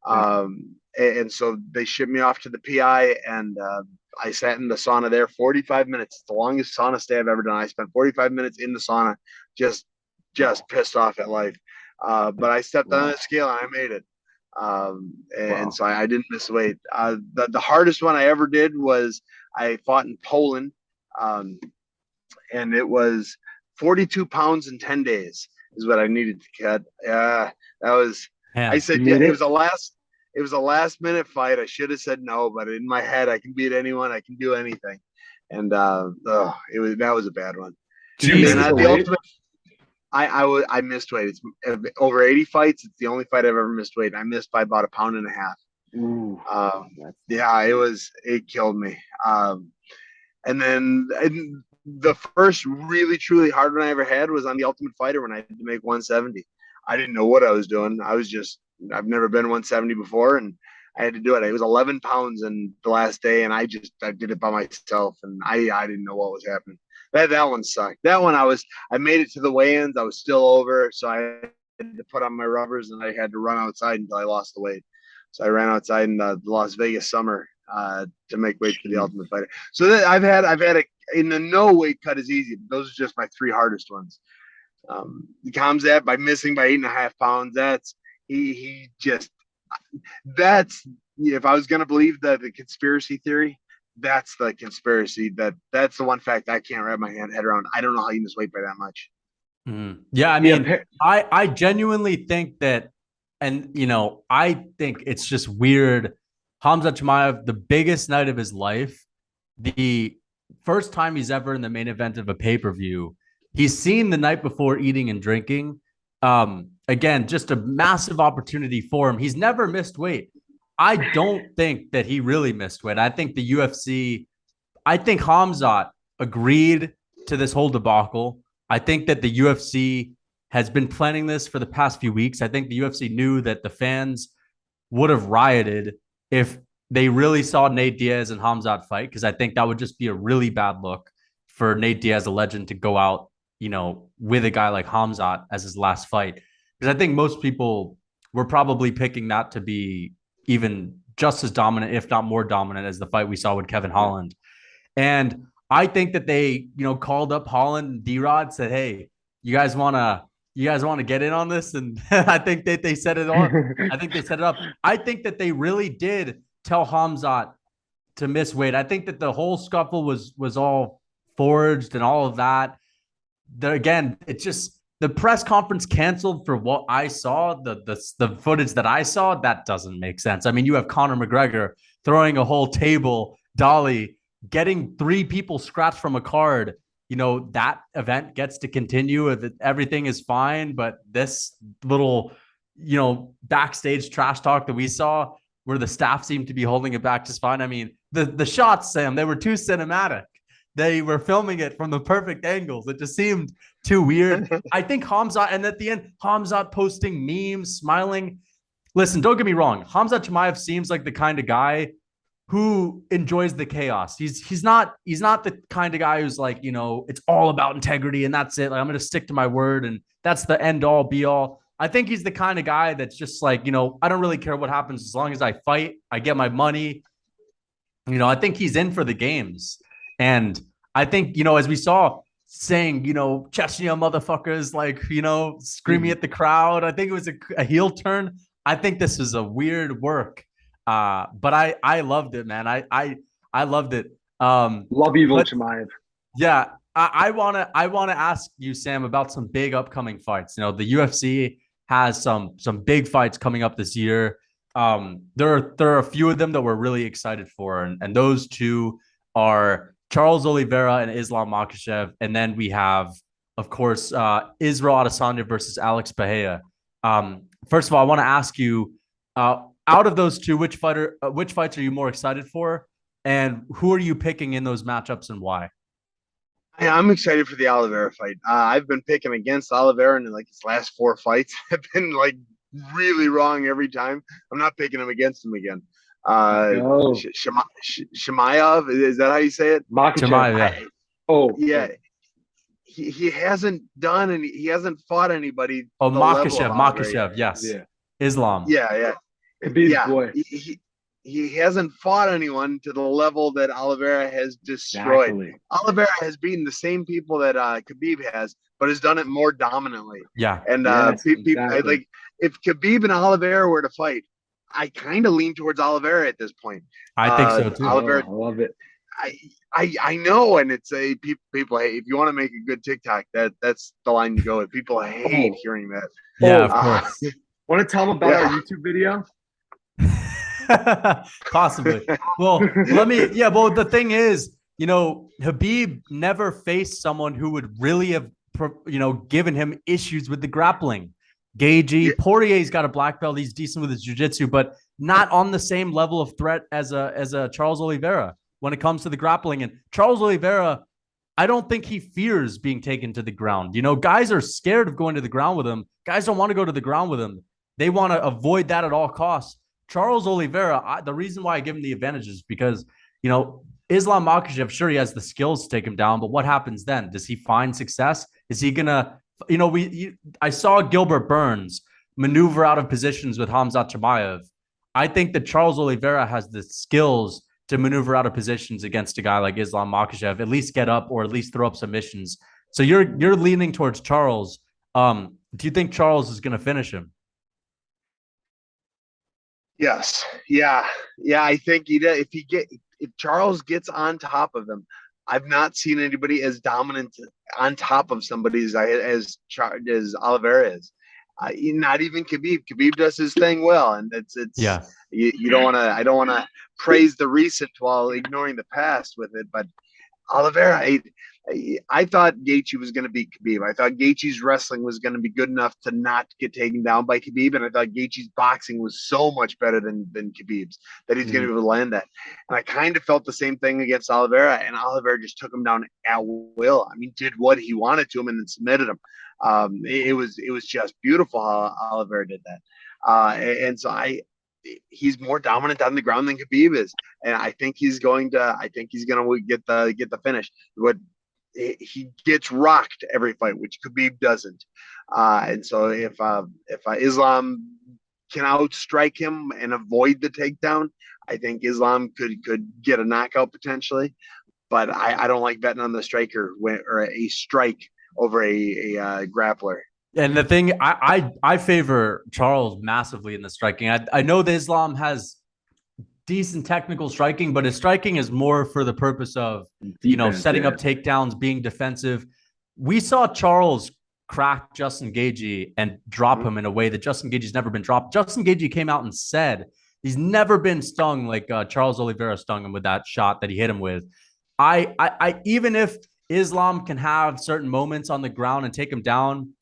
C: And so they shipped me off to the PI, and I sat in the sauna there 45 minutes. It's the longest sauna stay I've ever done. I spent 45 minutes in the sauna, just pissed off at life. But I stepped on the scale and I made it. And so I didn't miss weight. The hardest one I ever did was I fought in Poland, and it was 42 pounds in 10 days is what I needed to cut. That was.
B: Yeah.
C: I said yeah, it was a last minute fight. I should have said no, but in my head, I can beat anyone. I can do anything, and that was a bad one. The ultimate. I missed weight. It's over 80 fights. It's the only fight I've ever missed weight. I missed by about 1.5 pounds.
A: Ooh,
C: yeah, it killed me. And then the first really truly hard one I ever had was on the Ultimate Fighter when I had to make 170. I didn't know what I was doing. I've never been 170 before, and I had to do it. It was 11 pounds in the last day, and I did it by myself, and I didn't know what was happening. That one sucked. That one I made it to the weigh-ins. I was still over, so I had to put on my rubbers, and I had to run outside until I lost the weight. So I ran outside in the Las Vegas summer to make weight for the Ultimate Fighter. So I've had in the no weight cut is easy. But those are just my 3 hardest ones. Khamzat by missing by 8.5 pounds. That's if I was going to believe the conspiracy theory, that's the conspiracy. That's the one fact I can't wrap my head around. I don't know how you miss weight by that much.
B: Yeah, I mean, I genuinely think that, and I think it's just weird. Khamzat Chimaev, the biggest night of his life, the first time he's ever in the main event of a pay-per-view. He's seen the night before eating and drinking. Again, just a massive opportunity for him. He's never missed weight. I don't think that he really missed weight. I think the UFC, I think Khamzat agreed to this whole debacle. I think that the UFC has been planning this for the past few weeks. I think the UFC knew that the fans would have rioted if they really saw Nate Diaz and Khamzat fight, because I think that would just be a really bad look for Nate Diaz, a legend, to go out with a guy like Khamzat as his last fight. Because I think most people were probably picking that to be even just as dominant, if not more dominant, as the fight we saw with Kevin Holland. And I think that they, called up Holland and D-Rod, said, hey, you guys want to get in on this? And I think that they set it on. I think they set it up. I think that they really did tell Khamzat to miss weight. I think that the whole scuffle was all forged and all of that. Again, it's just the press conference canceled for what I saw, the footage that I saw. That doesn't make sense. I mean, you have Conor McGregor throwing a whole table dolly, getting 3 people scratched from a card. That event gets to continue. Everything is fine, but this little, backstage trash talk that we saw, where the staff seemed to be holding it back just fine. I mean, the shots, Sam, they were too cinematic. They were filming it from the perfect angles. It just seemed too weird. I think Khamzat, and at the end, Khamzat posting memes, smiling. Listen, don't get me wrong. Khamzat Chimaev seems like the kind of guy who enjoys the chaos. He's not the kind of guy who's like, it's all about integrity and that's it. Like, I'm going to stick to my word and that's the end all be all. I think he's the kind of guy that's just like, I don't really care what happens as long as I fight, I get my money. I think he's in for the games. And I think, as we saw saying, Chechnya motherfuckers, like, screaming at the crowd. I think it was a heel turn. I think this is a weird work. But I loved it, man. I loved it.
A: Love Evil Chimaev.
B: Yeah. I wanna ask you, Sam, about some big upcoming fights. The UFC has some big fights coming up this year. There are a few of them that we're really excited for, and those two are Charles Oliveira and Islam Makhachev, and then we have, of course, Israel Adesanya versus Alex Pereira. First of all, I want to ask you, out of those two, which fights are you more excited for, and who are you picking in those matchups and why?
C: I'm excited for the Oliveira fight. I've been picking against Oliveira in like his last 4 fights. I've been like really wrong every time. I'm not picking him against him again. Shemaev, is that how you say it?
B: Shemaev, yeah.
C: Yeah. He hasn't done and he hasn't fought anybody.
B: Oh, Makhachev, yes.
A: Yeah.
B: Islam.
C: Yeah.
A: Boy.
C: He hasn't fought anyone to the level that Oliveira has destroyed.
A: Exactly.
C: Oliveira has beaten the same people that Khabib has, but has done it more dominantly.
B: Yeah.
C: And
A: exactly.
C: like if Khabib and Oliveira were to fight, I kind of lean towards Oliveira at this point.
B: I think so too.
C: Oliveira,
A: I love it.
C: I know, and it's people. Hey, if you want to make a good TikTok, that's the line to go with. People hate hearing that.
B: Yeah, of course.
A: Want to tell them about our YouTube video?
B: Possibly. Well, the thing is, Khabib never faced someone who would really have, given him issues with the grappling. Gaethje, Poirier's got a black belt. He's decent with his jiu-jitsu, but not on the same level of threat as a Charles Oliveira when it comes to the grappling. And Charles Oliveira, I don't think he fears being taken to the ground. Guys are scared of going to the ground with him. Guys don't want to go to the ground with him. They want to avoid that at all costs. Charles Oliveira, the reason why I give him the advantage is because, Islam Makhachev, sure, he has the skills to take him down, but what happens then? Does he find success? Is he going to, I saw Gilbert Burns maneuver out of positions with Khamzat Chimaev. I think that Charles Oliveira has the skills to maneuver out of positions against a guy like Islam Makhachev, at least get up or at least throw up submissions. So you're leaning towards Charles. Do you think Charles is going to finish him?
C: Yes. Yeah. I think if Charles gets on top of him, I've not seen anybody as dominant on top of somebody as Oliveira is. Not even Khabib. Khabib does his thing well, and it's
B: yeah.
C: You don't want to. I don't want to praise the recent while ignoring the past with it, but Oliveira. I thought Gaethje was going to beat Khabib. I thought Gaethje's wrestling was going to be good enough to not get taken down by Khabib, and I thought Gaethje's boxing was so much better than Khabib's that he's going to be able to land that. And I kind of felt the same thing against Oliveira, and Oliveira just took him down at will. I mean, did what he wanted to him and then submitted him. It was just beautiful how Oliveira did that. And so he's more dominant on the ground than Khabib is, and I think he's going to get the finish. But he gets rocked every fight, which Khabib doesn't. And so if Islam can outstrike him and avoid the takedown, I think Islam could get a knockout potentially. But I don't like betting on the striker or a strike over a grappler.
B: And the thing, I favor Charles massively in the striking. I know that Islam has decent technical striking, but his striking is more for the purpose of defense, setting up takedowns, being defensive. We saw Charles crack Justin Gaethje and drop him in a way that Justin Gaethje's never been dropped. Justin Gaethje came out and said he's never been stung like Charles Oliveira stung him with that shot that he hit him with. I even if Islam can have certain moments on the ground and take him down,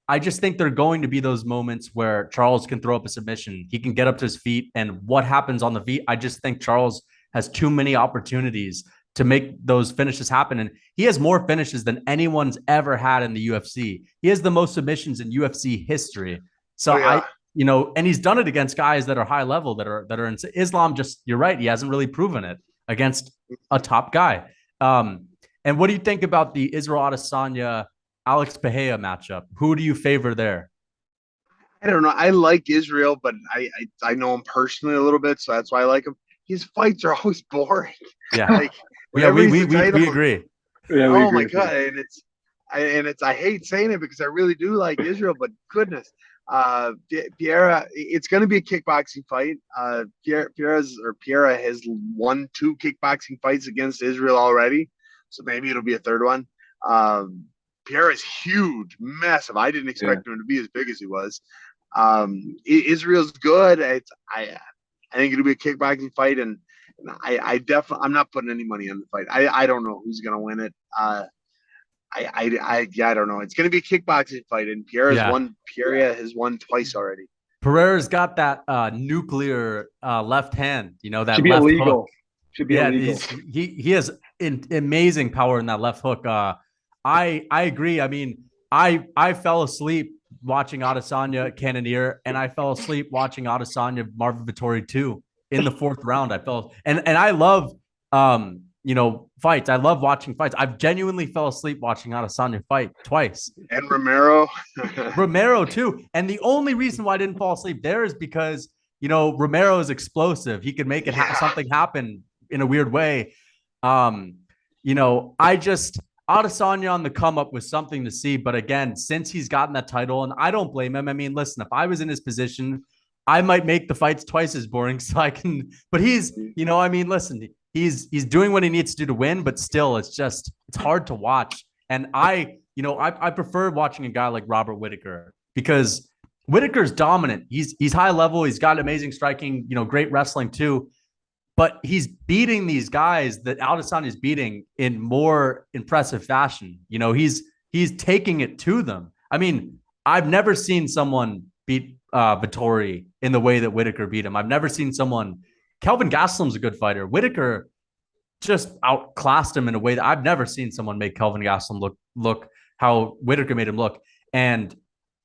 B: I just think there are going to be those moments where Charles can throw up a submission. He can get up to his feet, and what happens on the feet, I just think Charles has too many opportunities to make those finishes happen. And he has more finishes than anyone's ever had in the UFC. He has the most submissions in UFC history. So and he's done it against guys that are high level that are in Islam. Just you're right, he hasn't really proven it against a top guy. And what do you think about the Israel Adesanya Alex Pereira matchup? Who do you favor there?
C: I don't know. I like Israel, but I know him personally a little bit, so that's why I like him. His fights are always boring.
B: Yeah,
C: like
B: yeah, we agree.
A: Yeah, we
C: oh
A: agree
C: my god, and I hate saying it because I really do like Israel, but goodness, Piera, it's going to be a kickboxing fight. Piera has won 2 kickboxing fights against Israel already, so maybe it'll be a third one. Piera is huge, massive. I didn't expect him to be as big as he was. Israel's good. I think it'll be a kickboxing fight, and I definitely I'm not putting any money on the fight. I don't know who's going to win it. I don't know. It's going to be a kickboxing fight, and Pierre has won twice already.
B: Pereira's got that nuclear left hand. That
A: should be
B: left
A: illegal.
B: hook.
A: Should be illegal.
B: He has amazing power in that left hook. I agree. I mean, I fell asleep watching Adesanya Cannonier, and I fell asleep watching Adesanya Marvin Vettori too in the 4th round. I felt and I love fights. I love watching fights. I've genuinely fell asleep watching Adesanya fight twice.
C: And Romero.
B: Romero too. And the only reason why I didn't fall asleep there is because, Romero is explosive. He could make it something happen in a weird way. Adesanya on the come up was something to see. But again, since he's gotten that title, and I don't blame him. I mean, listen, if I was in his position, I might make the fights twice as boring so I can, but he's, listen, he's doing what he needs to do to win, but still it's hard to watch. And I prefer watching a guy like Robert Whittaker because Whittaker's dominant. He's high level. He's got amazing striking, great wrestling too, but he's beating these guys that Adesanya is beating in more impressive fashion. He's taking it to them. I mean, I've never seen someone beat Vettori in the way that Whittaker beat him. I've never seen someone. Kelvin Gastelum's a good fighter. Whittaker just outclassed him in a way that I've never seen someone make Kelvin Gastelum look how Whittaker made him look. And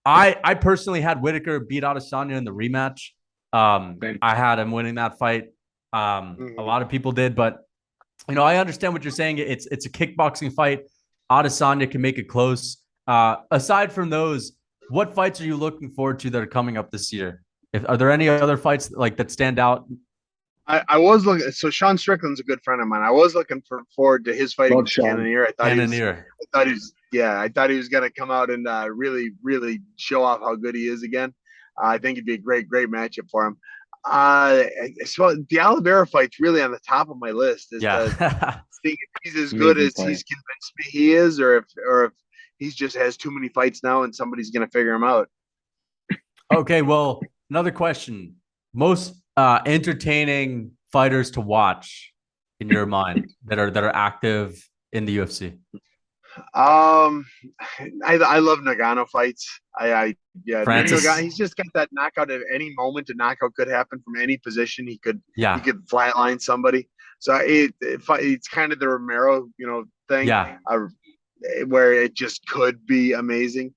B: I personally had Whittaker beat Adesanya in the rematch. I had him winning that fight. A lot of people did, but I understand what you're saying. It's a kickboxing fight. Adesanya can make it close. Aside from those, what fights are you looking forward to that are coming up this year? Are there any other fights that stand out?
C: I was looking. So Sean Strickland's a good friend of mine. I was looking forward to his fight against Cannonier. I thought he was going to come out and really, really show off how good he is again. I think it'd be a great matchup for him. So the Oliveira fight's really on the top of my list. See if he's as good as he's convinced me he is, or if he just has too many fights now and somebody's going to figure him out.
B: Okay, well, another question. Most entertaining fighters to watch in your mind that are active in the UFC?
C: I love Nagano fights.
B: Francis.
C: He's just got that knockout at any moment. A knockout could happen from any position. He could flatline somebody. So it's kind of the Romero, thing.
B: Yeah.
C: Where it just could be amazing.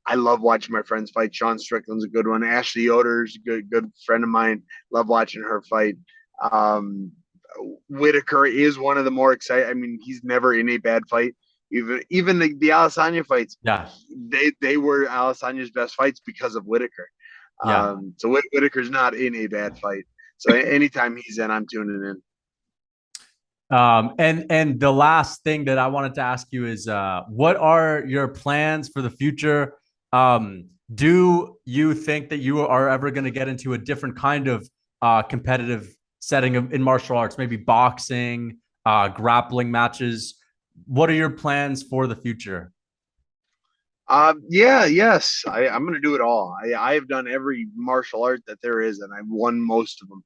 C: I love watching my friends fight. Sean Strickland's a good one. Ashley Yoder's a good friend of mine. Love watching her fight. Whittaker is one of the more exciting. I mean, he's never in a bad fight. Even the Adesanya fights, they were Adesanya's best fights because of Whittaker. So Whittaker's not in a bad fight. So anytime he's in, I'm tuning in.
B: And the last thing that I wanted to ask you is, what are your plans for the future? Do you think that you are ever going to get into a different kind of competitive setting in martial arts, maybe boxing, grappling matches? What are your plans for the future?
C: Yes. I'm going to do it all. I've done every martial art that there is, and I've won most of them.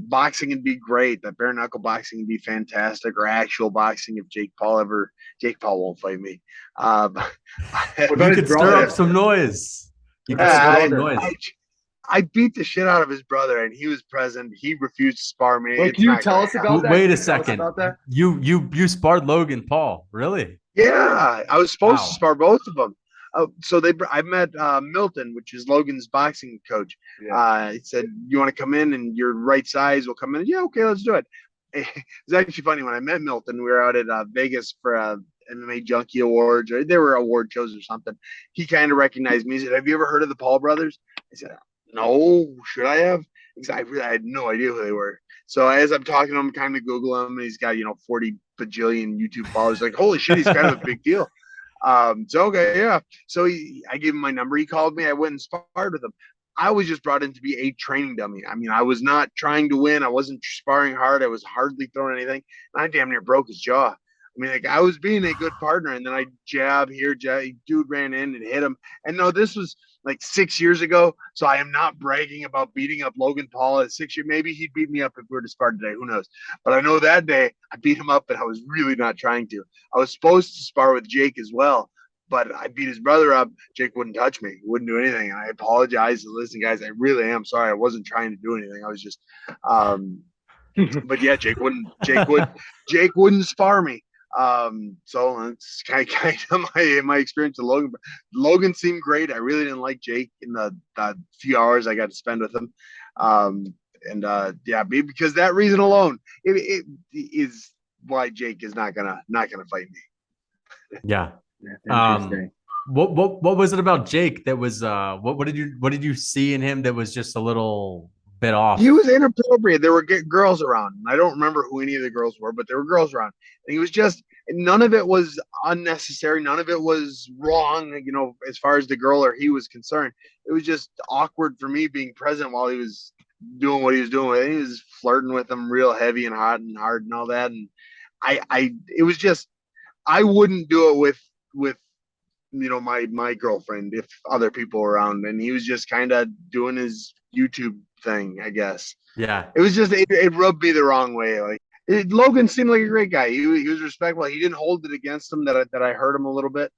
C: Boxing would be great. That bare knuckle boxing would be fantastic, or actual boxing if Jake Paul won't fight me.
B: You could stir up some noise.
C: I beat the shit out of his brother, and he was present. He refused to spar me.
A: Can you tell us about that?
B: Wait a second. You sparred Logan Paul, really?
C: Yeah, I was supposed to spar both of them. I met Milton, which is Logan's boxing coach.
A: Yeah.
C: He said, "You want to come in and your right size will come in." Yeah, okay, let's do it. It's actually funny when I met Milton. We were out at Vegas for MMA Junkie Awards, or there were award shows or something. He kind of recognized me. He said, "Have you ever heard of the Paul brothers?" I said, "No, should I have?" I had no idea who they were. So as I'm talking to him, kind of Google him, and he's got 40 bajillion YouTube followers. Like, holy shit, he's kind of a big deal. So okay, yeah. So I gave him my number. He called me. I went and sparred with him. I was just brought in to be a training dummy. I mean, I was not trying to win. I wasn't sparring hard. I was hardly throwing anything. And I damn near broke his jaw. I mean, like, I was being a good partner, and then I jab here, dude ran in and hit him. And no, this was like 6 years ago, so I am not bragging about beating up Logan Paul at 6 years. Maybe he'd beat me up if we were to spar today. Who knows? But I know that day I beat him up, and I was really not trying to. I was supposed to spar with Jake as well, but I beat his brother up. Jake wouldn't touch me. He wouldn't do anything. And I apologize. Listen, guys, I really am sorry. I wasn't trying to do anything. I was just, but yeah, Jake wouldn't spar me. So it's kind of my experience with Logan. Logan seemed great. I really didn't like Jake in the few hours I got to spend with him. Because that reason alone, it is why Jake is not gonna fight me.
B: Yeah.
A: Interesting.
B: What was it about Jake that was what did you see in him that was just a little bit off?
C: He was inappropriate. There were girls around. I don't remember who any of the girls were, but there were girls around. And he was just, none of it was unnecessary. None of it was wrong, as far as the girl or he was concerned. It was just awkward for me being present while he was doing what he was doing. He was flirting with them real heavy and hot and hard and all that. And it was just, I wouldn't do it with my girlfriend if other people were around, and he was just kind of doing his YouTube thing, I guess.
B: Yeah.
C: It was just, it rubbed me the wrong way. Like, Logan seemed like a great guy. He was respectful. He didn't hold it against him that I hurt him a little bit.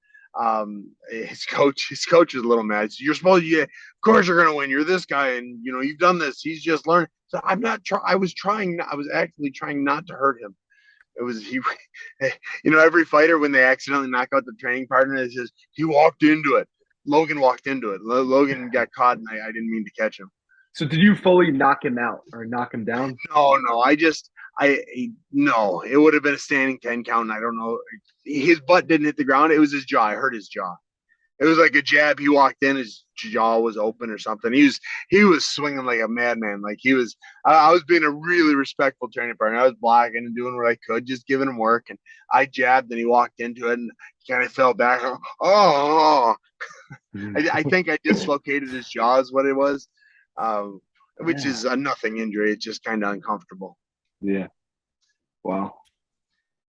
C: His coach is a little mad. So you're supposed to, of course you're going to win. You're this guy, and you've done this. He's just learning. So I'm not I was actively trying not to hurt him. It was every fighter, when they accidentally knock out the training partner, it says he walked into it. Logan walked into it. Logan got caught, and I didn't mean to catch him.
A: So did you fully knock him out or knock him down?
C: No. No. It would have been a standing 10 count. And I don't know. His butt didn't hit the ground. It was his jaw. I hurt his jaw. It was like a jab. He walked in, his jaw was open or something. He was swinging like a madman. Like he was. I was being a really respectful training partner. I was blocking and doing what I could, just giving him work. And I jabbed, and he walked into it, and he kind of fell back. Oh. I think I dislocated his jaw is what it was, which is a nothing injury. It's just kind of uncomfortable.
A: Yeah. Wow.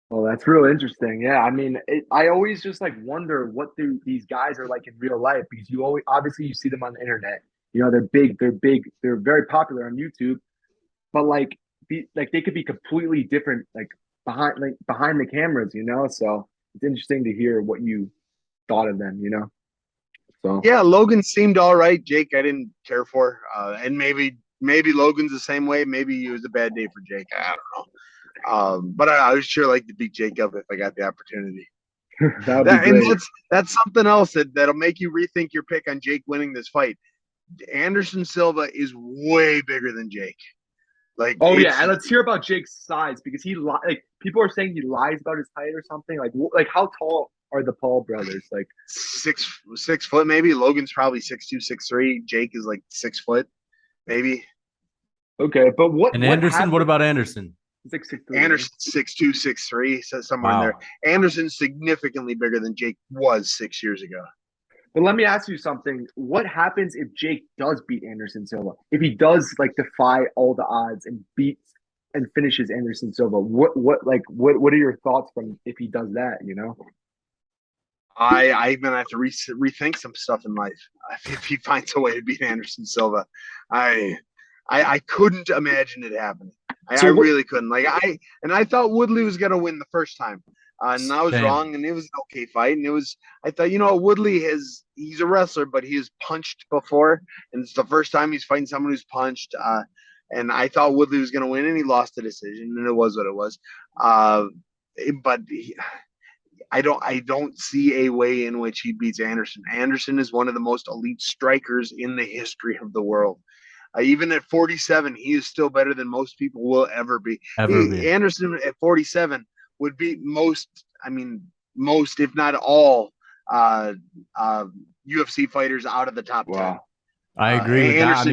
A: Well, that's real interesting. Yeah, I mean, I always just wonder what these guys are like in real life, because you obviously you see them on the internet. They're big, they're very popular on YouTube, but they could be completely different, behind the cameras. So it's interesting to hear what you thought of them. So
C: yeah, Logan seemed all right. Jake, I didn't care for, and maybe Logan's the same way. Maybe it was a bad day for Jake. I don't know. But I would sure like to beat Jake up if I got the opportunity. And that's something else that'll make you rethink your pick on Jake winning this fight. Anderson Silva is way bigger than Jake.
A: And let's hear about Jake's size, because people are saying he lies about his height or something. Like how tall are the Paul brothers?
C: 6 foot maybe. Logan's probably 6'2", 6'3". Jake is 6 foot, maybe.
A: Okay, but what?
B: And Anderson? What about Anderson?
A: He's 6'3".
C: Anderson 6'2", 6'3", so somewhere in there. Anderson's significantly bigger than Jake was 6 years ago.
A: But let me ask you something. What happens if Jake does beat Anderson Silva? If he does defy all the odds and beats and finishes Anderson Silva, what are your thoughts from if he does that?
C: I'm gonna have to rethink some stuff in life if he finds a way to beat Anderson Silva. I couldn't imagine it happening. I really couldn't. I thought Woodley was gonna win the first time, and I was wrong. And it was an okay fight. And I thought, Woodley he's a wrestler, but he has punched before, and it's the first time he's fighting someone who's punched. And I thought Woodley was gonna win, and he lost the decision, and it was what it was. I don't see a way in which he beats Anderson. Anderson is one of the most elite strikers in the history of the world. Even at 47, he is still better than most people will ever be. Anderson at 47 would beat most, most, if not all, UFC fighters out of the top 10.
B: I agree with that.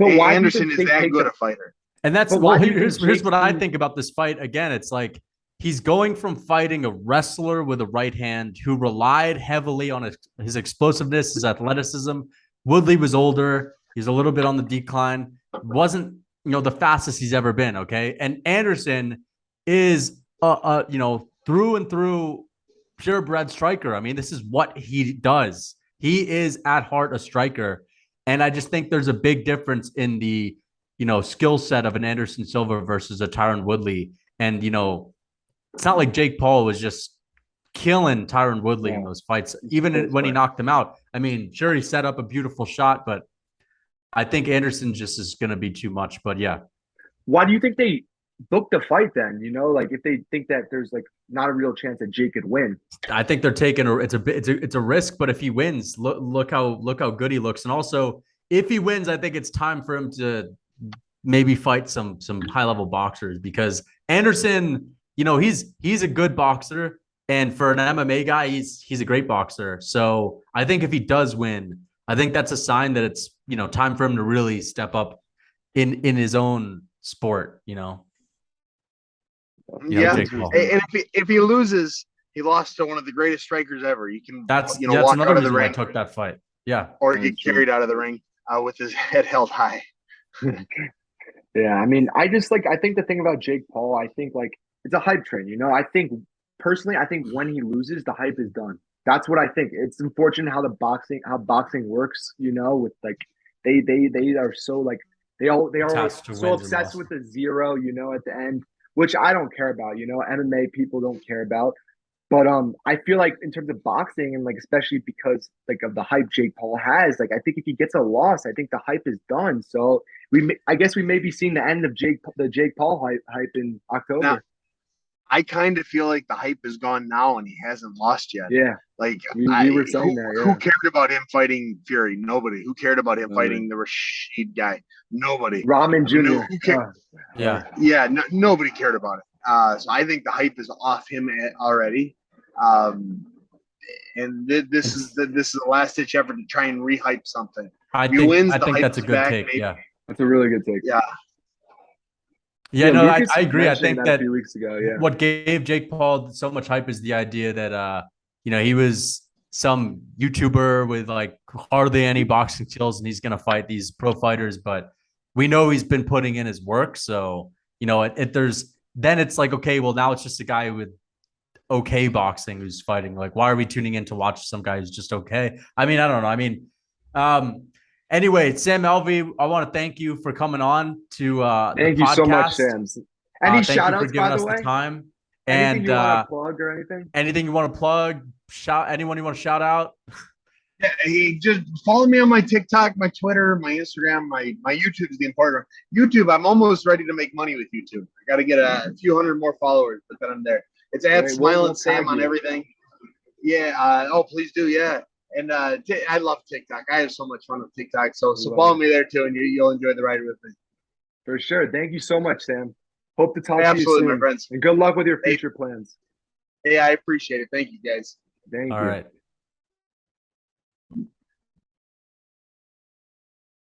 C: Anderson is that good a fighter.
B: And that's, here's what I think about this fight. Again, it's like he's going from fighting a wrestler with a right hand who relied heavily on his explosiveness, his athleticism. Woodley was older. He's a little bit on the decline. Wasn't, the fastest he's ever been, okay? And Anderson is, through and through purebred striker. I mean, this is what he does. He is at heart a striker. And I just think there's a big difference in the, skill set of an Anderson Silva versus a Tyron Woodley. And, it's not like Jake Paul was just killing Tyron Woodley in those fights, even when he knocked him out. I mean, sure, he set up a beautiful shot, but I think Anderson just is going to be too much. But yeah.
A: Why do you think they booked the fight then? If they think that there's not a real chance that Jake could win.
B: I think they're taking it's a risk, but if he wins, look how good he looks. And also, if he wins, I think it's time for him to maybe fight some high level boxers, because Anderson, he's a good boxer, and for an MMA guy, he's a great boxer. So I think if he does win, I think that's a sign that it's time for him to really step up in his own sport.
C: And if he loses, he lost to one of the greatest strikers ever. You can
B: that's
C: walk
B: another
C: out of the
B: reason
C: ring.
B: I took that fight. Yeah,
C: or get carried out of the ring with his head held high.
A: Yeah, I think the thing about Jake Paul, I think it's a hype train. I think personally, when he loses, the hype is done. That's what I think. It's unfortunate how boxing works. With they are so they are so obsessed with the zero. At the end, which I don't care about. MMA people don't care about. But I feel like in terms of boxing, and especially because of the hype Jake Paul has, I think if he gets a loss, I think the hype is done. So I guess we may be seeing the end of the Jake Paul hype in October.
C: Now, I kind of feel like the hype is gone now, and he hasn't lost yet.
A: Yeah, we were saying that. Yeah.
C: Who cared about him fighting Fury? Nobody. Who cared about him fighting the Rashid guy? Nobody.
A: Rahman Jr.
C: Nobody cared about it. So I think the hype is off him already. And this is the last ditch effort to try and rehype something.
B: I think that's a good take. Maybe. Yeah,
A: that's a really good take.
B: Yeah, no, I agree. I think that
A: a few weeks ago,
B: what gave Jake Paul so much hype is the idea that he was some YouTuber with hardly any boxing skills, and he's going to fight these pro fighters. But we know he's been putting in his work. So then it's okay, well, now it's just a guy with okay boxing who's fighting. Why are we tuning in to watch some guy who's just okay? I don't know. Anyway, Sam Alvey, I want to thank you for coming on to
A: thank you so much, Sam. Any shout outs, by the way?
B: The time.
A: Anything you want to plug or anything?
B: Anything you want to plug? Anyone you want to shout out?
C: Yeah, just follow me on my TikTok, my Twitter, my Instagram, my YouTube is the important one. YouTube, I'm almost ready to make money with YouTube. I got to get a few hundred more followers, but then I'm there. It's at Smiling Sam on everything. Yeah. Please do. Yeah. And I love TikTok. I have so much fun with TikTok. So follow me there too, and you'll enjoy the ride with me.
A: For sure. Thank you so much, Sam. Hope to talk to you soon.
C: Absolutely, my friends.
A: And good luck with your future plans.
C: Yeah, I appreciate it. Thank you, guys.
A: Thank you.
B: All right.